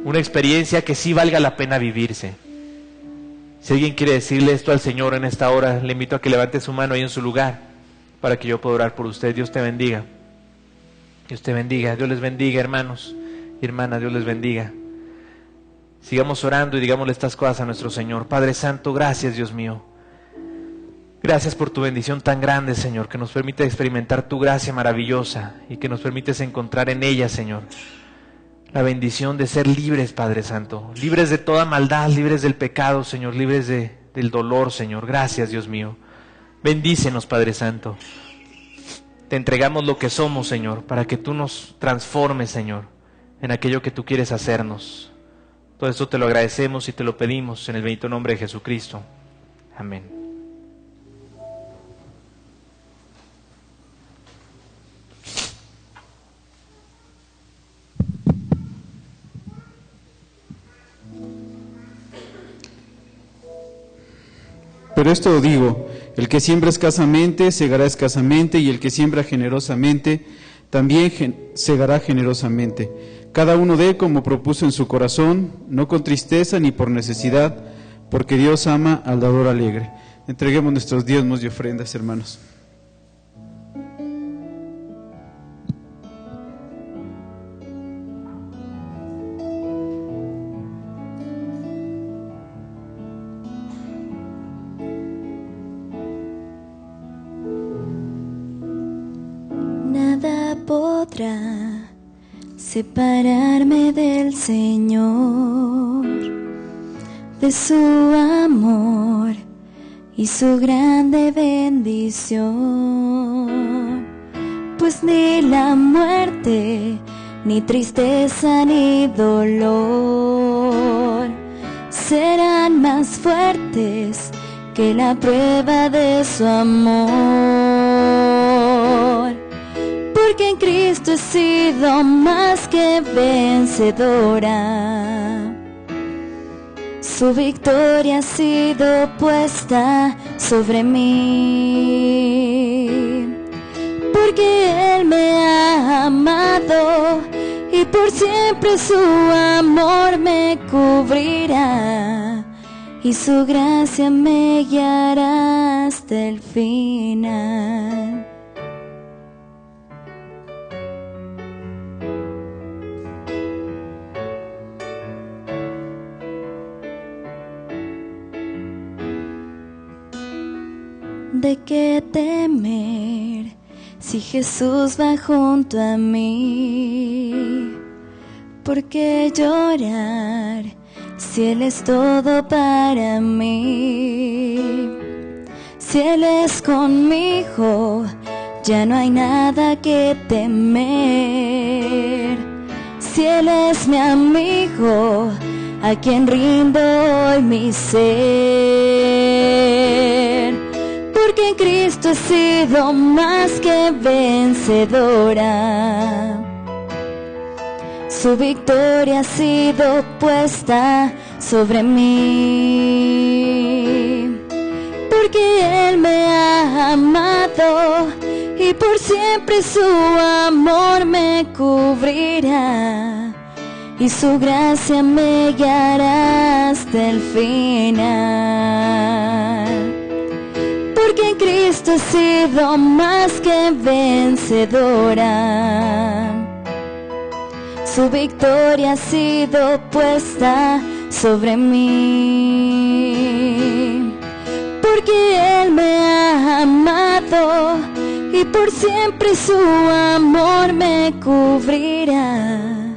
Una experiencia que sí valga la pena vivirse. Si alguien quiere decirle esto al Señor en esta hora, le invito a que levante su mano ahí en su lugar para que yo pueda orar por usted. Dios te bendiga. Dios te bendiga. Dios les bendiga, hermanos y hermanas. Dios les bendiga. Sigamos orando y digámosle estas cosas a nuestro Señor. Padre Santo, gracias, Dios mío. Gracias por tu bendición tan grande, Señor, que nos permite experimentar tu gracia maravillosa y que nos permites encontrar en ella, Señor, la bendición de ser libres, Padre Santo, libres de toda maldad, libres del pecado, Señor, libres del dolor, Señor. Gracias, Dios mío. Bendícenos, Padre Santo. Te entregamos lo que somos, Señor, para que tú nos transformes, Señor, en aquello que tú quieres hacernos. Todo esto te lo agradecemos y te lo pedimos en el bendito nombre de Jesucristo. Amén. Pero esto digo, el que siembra escasamente, segará escasamente, y el que siembra generosamente, también segará generosamente. Cada uno dé como propuso en su corazón, no con tristeza ni por necesidad, porque Dios ama al dador alegre. Entreguemos nuestros diezmos y ofrendas, hermanos. Nada podrá separarme del Señor, de su amor y su grande bendición. Pues ni la muerte, ni tristeza, ni dolor serán más fuertes que la prueba de su amor. Porque en Cristo he sido más que vencedora. Su victoria ha sido puesta sobre mí. Porque Él me ha amado y por siempre su amor me cubrirá. Y su gracia me guiará hasta el final. ¿De qué temer si Jesús va junto a mí? ¿Por qué llorar si Él es todo para mí? Si Él es conmigo, ya no hay nada que temer. Si Él es mi amigo, a quien rindo hoy mi ser. Porque en Cristo he sido más que vencedora. Su victoria ha sido puesta sobre mí. Porque Él me ha amado y por siempre su amor me cubrirá. Y su gracia me guiará hasta el final. Porque en Cristo he sido más que vencedora. Su victoria ha sido puesta sobre mí. Porque Él me ha amado y por siempre su amor me cubrirá.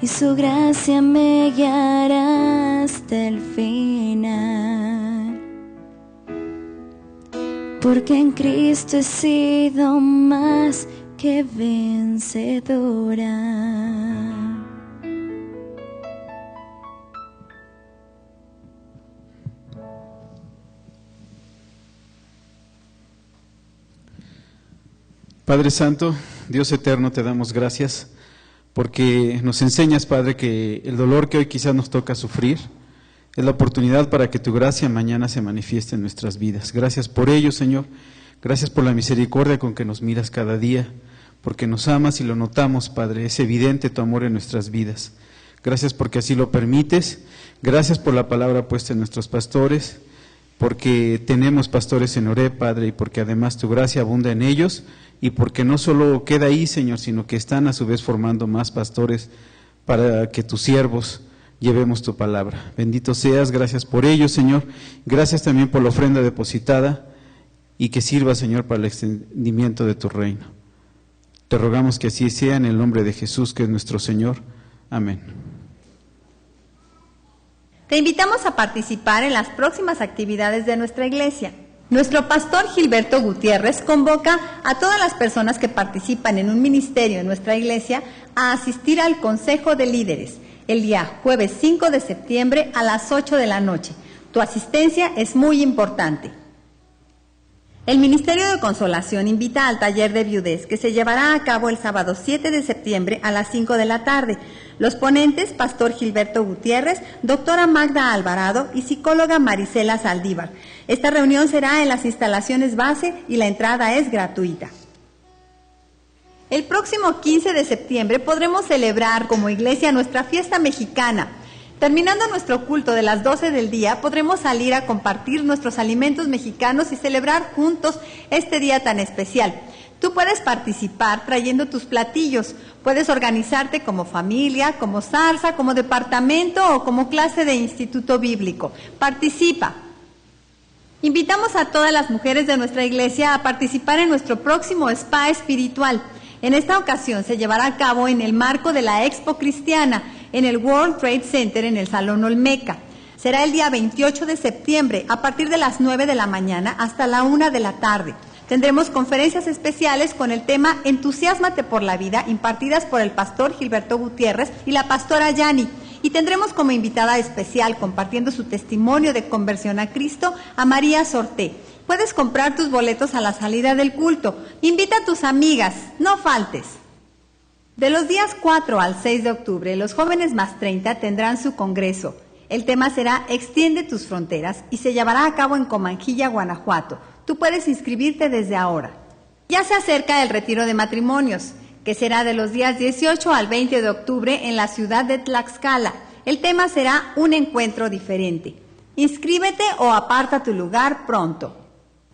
Y su gracia me guiará hasta el final. Porque en Cristo he sido más que vencedora. Padre Santo, Dios eterno, te damos gracias porque nos enseñas, Padre, que el dolor que hoy quizás nos toca sufrir es la oportunidad para que tu gracia mañana se manifieste en nuestras vidas. Gracias por ello, Señor. Gracias por la misericordia con que nos miras cada día, porque nos amas y lo notamos, Padre. Es evidente tu amor en nuestras vidas. Gracias porque así lo permites. Gracias por la palabra puesta en nuestros pastores, porque tenemos pastores en Oreb, Padre, y porque además tu gracia abunda en ellos, y porque no solo queda ahí, Señor, sino que están a su vez formando más pastores para que tus siervos llevemos tu palabra. Bendito seas, gracias por ello, Señor. Gracias también por la ofrenda depositada y que sirva, Señor, para el extendimiento de tu reino. Te rogamos que así sea en el nombre de Jesús, que es nuestro Señor. Amén. Te invitamos a participar en las próximas actividades de nuestra iglesia. Nuestro pastor Gilberto Gutiérrez convoca a todas las personas que participan en un ministerio en nuestra iglesia a asistir al Consejo de Líderes el día jueves 5 de septiembre a las 8 de la noche. Tu asistencia es muy importante. El Ministerio de Consolación invita al taller de viudez que se llevará a cabo el sábado 7 de septiembre a las 5 de la tarde. Los ponentes, Pastor Gilberto Gutiérrez, doctora Magda Alvarado y psicóloga Marisela Saldívar. Esta reunión será en las instalaciones base y la entrada es gratuita. El próximo 15 de septiembre podremos celebrar como iglesia nuestra fiesta mexicana. Terminando nuestro culto de las 12 del día, podremos salir a compartir nuestros alimentos mexicanos y celebrar juntos este día tan especial. Tú puedes participar trayendo tus platillos, puedes organizarte como familia, como salsa, como departamento o como clase de instituto bíblico. Participa. Invitamos a todas las mujeres de nuestra iglesia a participar en nuestro próximo spa espiritual. En esta ocasión se llevará a cabo en el marco de la Expo Cristiana, en el World Trade Center en el Salón Olmeca. Será el día 28 de septiembre a partir de las 9 de la mañana hasta la 1 de la tarde. Tendremos conferencias especiales con el tema Entusiásmate por la vida, impartidas por el pastor Gilberto Gutiérrez y la pastora Yani. Y tendremos como invitada especial, compartiendo su testimonio de conversión a Cristo, a María Sorté. Puedes comprar tus boletos a la salida del culto. Invita a tus amigas, no faltes. De los días 4 al 6 de octubre, los jóvenes más 30 tendrán su congreso. El tema será Extiende tus fronteras y se llevará a cabo en Comanjilla, Guanajuato. Tú puedes inscribirte desde ahora. Ya se acerca el retiro de matrimonios, que será de los días 18 al 20 de octubre en la ciudad de Tlaxcala. El tema será Un encuentro diferente. Inscríbete o aparta tu lugar pronto.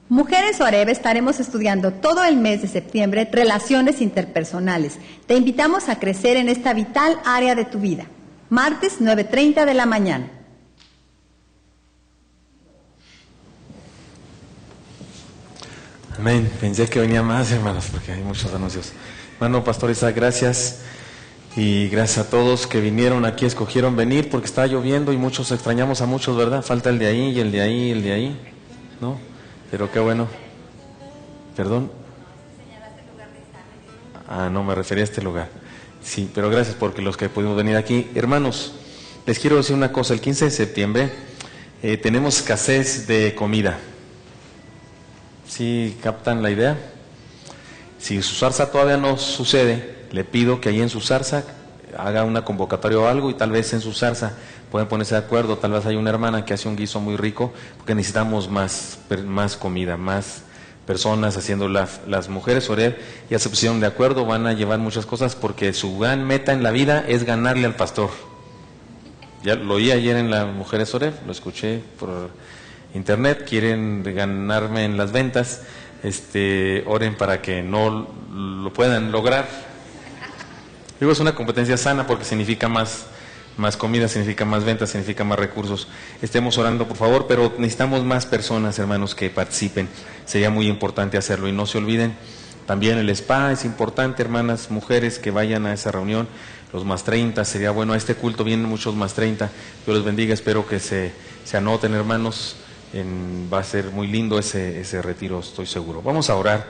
Mujeres Oreb estaremos estudiando todo el mes de septiembre relaciones interpersonales. Te invitamos a crecer en esta vital área de tu vida. Martes 9:30 de la mañana. Amén. Pensé que venía más, hermanos, porque hay muchos anuncios. Hermano Pastor Isaac, gracias. Y gracias a todos que vinieron aquí, escogieron venir porque está lloviendo y muchos extrañamos a muchos, ¿verdad? Falta el de ahí y el de ahí y el de ahí, ¿no? Pero qué bueno. ¿Perdón? No, me refería a este lugar. Sí, pero gracias porque los que pudimos venir aquí. Hermanos, les quiero decir una cosa. El 15 de septiembre tenemos escasez de comida. ¿Sí captan la idea? Si su zarza todavía no sucede, le pido que ahí en su zarza haga una convocatoria o algo y tal vez en su zarza pueden ponerse de acuerdo. Tal vez hay una hermana que hace un guiso muy rico porque necesitamos más comida, más personas haciendo. Las mujeres Oreb ya se pusieron de acuerdo, van a llevar muchas cosas porque su gran meta en la vida es ganarle al pastor. Ya lo oí ayer en las mujeres Oreb, lo escuché por internet, quieren ganarme en las ventas. Oren para que no lo puedan lograr. Digo, es una competencia sana porque significa más comida, significa más ventas, significa más recursos. Estemos orando, por favor, pero necesitamos más personas, hermanos, que participen. Sería muy importante hacerlo y no se olviden. También el spa es importante, hermanas, mujeres que vayan a esa reunión. Los más 30, sería bueno. A este culto vienen muchos más 30. Dios les bendiga, espero que se anoten, hermanos. Va a ser muy lindo ese retiro, estoy seguro. Vamos a orar,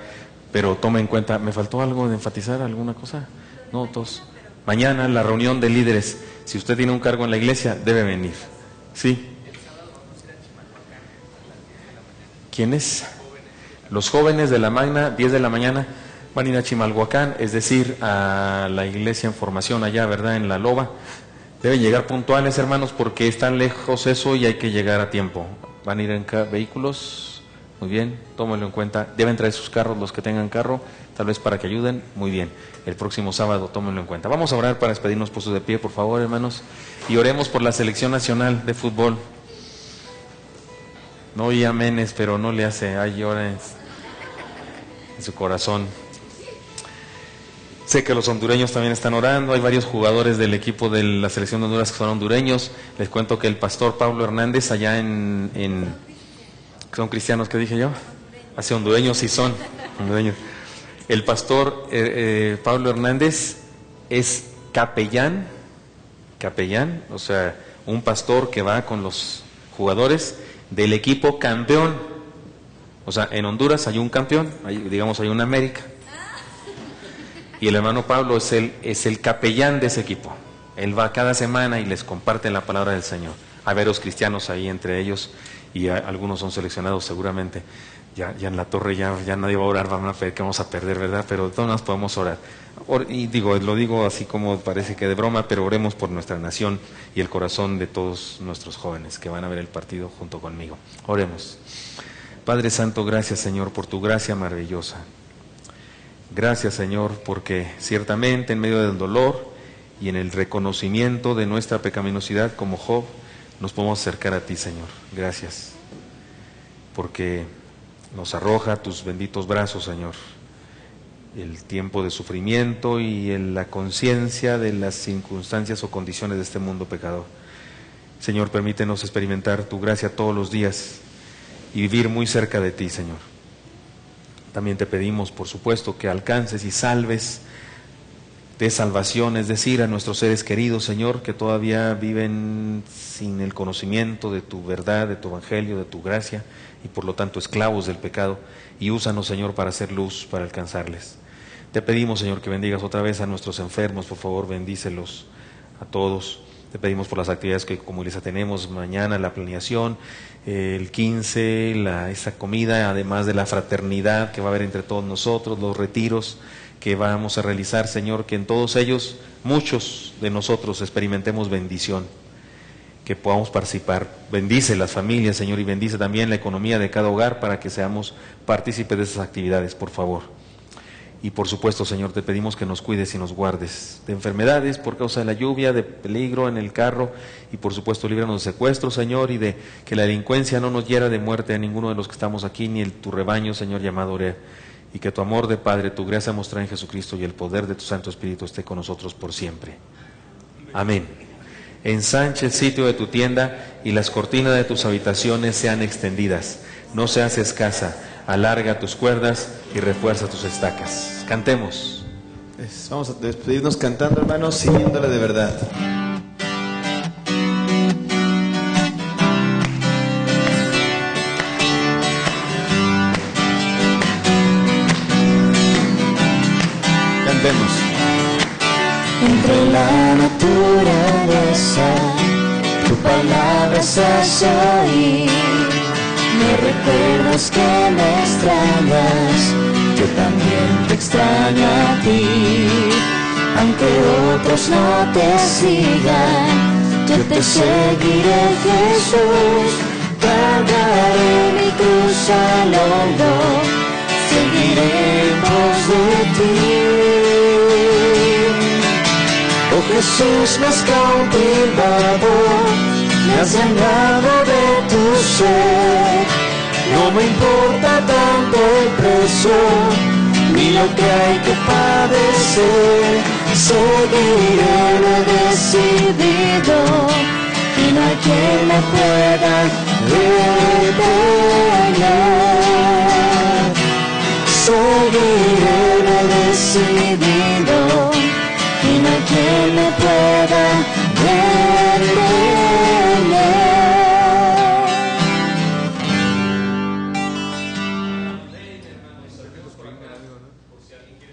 pero tome en cuenta, ¿me faltó algo de enfatizar, alguna cosa? No, todos. Mañana la reunión de líderes. Si usted tiene un cargo en la iglesia, debe venir. ¿Sí? ¿Quiénes? Los jóvenes de la Magna, 10 de la mañana, van a ir a Chimalhuacán, es decir, a la iglesia en formación allá, ¿verdad? En La Loba. Deben llegar puntuales, hermanos, porque es tan lejos eso y hay que llegar a tiempo. Van a ir en vehículos, muy bien, tómenlo en cuenta. Deben traer sus carros los que tengan carro, tal vez para que ayuden, muy bien. El próximo sábado, tómenlo en cuenta. Vamos a orar para despedirnos, puestos de pie, por favor, hermanos. Y oremos por la selección nacional de fútbol. No oí amenes, pero no le hace, hay llores en su corazón. Sé que los hondureños también están orando, hay varios jugadores del equipo de la selección de Honduras que son hondureños. Les cuento que el pastor Pablo Hernández allá ¿son cristianos que dije yo? Hace hondureños, sí son hondureños. El pastor Pablo Hernández es capellán, o sea, un pastor que va con los jugadores del equipo campeón. O sea, en Honduras hay un campeón, hay un América. Y el hermano Pablo es el capellán de ese equipo. Él va cada semana y les comparte la palabra del Señor. Hay varios cristianos ahí entre ellos. y algunos son seleccionados seguramente. Ya en la torre ya nadie va a orar, van a ver que vamos a perder, ¿verdad? Pero de todas maneras podemos orar. Y lo digo así como parece que de broma, pero oremos por nuestra nación y el corazón de todos nuestros jóvenes que van a ver el partido junto conmigo. Oremos. Padre Santo, gracias Señor por tu gracia maravillosa. Gracias Señor porque ciertamente en medio del dolor y en el reconocimiento de nuestra pecaminosidad como Job, nos podemos acercar a ti Señor. Gracias porque nos arroja tus benditos brazos Señor el tiempo de sufrimiento y en la conciencia de las circunstancias o condiciones de este mundo pecador. Señor, permítenos experimentar tu gracia todos los días y vivir muy cerca de ti, Señor. También te pedimos, por supuesto, que alcances y salves de salvación, es decir, a nuestros seres queridos, Señor, que todavía viven sin el conocimiento de tu verdad, de tu evangelio, de tu gracia, y por lo tanto esclavos del pecado, y úsanos, Señor, para hacer luz, para alcanzarles. Te pedimos, Señor, que bendigas otra vez a nuestros enfermos, por favor, bendícelos a todos. Te pedimos por las actividades que como iglesia tenemos mañana, la planeación, el 15, esa comida, además de la fraternidad que va a haber entre todos nosotros, los retiros que vamos a realizar, Señor, que en todos ellos, muchos de nosotros experimentemos bendición, que podamos participar. Bendice las familias, Señor, y bendice también la economía de cada hogar para que seamos partícipes de esas actividades, por favor. Y por supuesto, Señor, te pedimos que nos cuides y nos guardes de enfermedades por causa de la lluvia, de peligro en el carro, y por supuesto líbranos de secuestros, Señor, y de que la delincuencia no nos hiera de muerte a ninguno de los que estamos aquí, ni tu rebaño, Señor, llamado Oreb, y que tu amor de Padre, tu gracia mostrada en Jesucristo y el poder de tu Santo Espíritu esté con nosotros por siempre. Amén. Ensanche el sitio de tu tienda y las cortinas de tus habitaciones sean extendidas, no seas escasa, alarga tus cuerdas y refuerza tus estacas. Cantemos. Vamos a despedirnos cantando, hermanos, siguiéndole de verdad. Cantemos. Entre la naturaleza, tu palabra se hace oír. Me recuerdas que me extrañas, yo también te extraño a ti. Aunque otros no te sigan, yo te seguiré, Jesús. Cargaré mi cruz al hombro, seguiré en pos de ti. Oh Jesús, más cautivado, me has llenado de tu ser. No me importa tanto el precio, ni lo que hay que padecer. Seguiré, lo he decidido, y no hay quien me pueda detener. Seguiré, lo he decidido, y no hay quien me pueda detener. Por si alguien quiere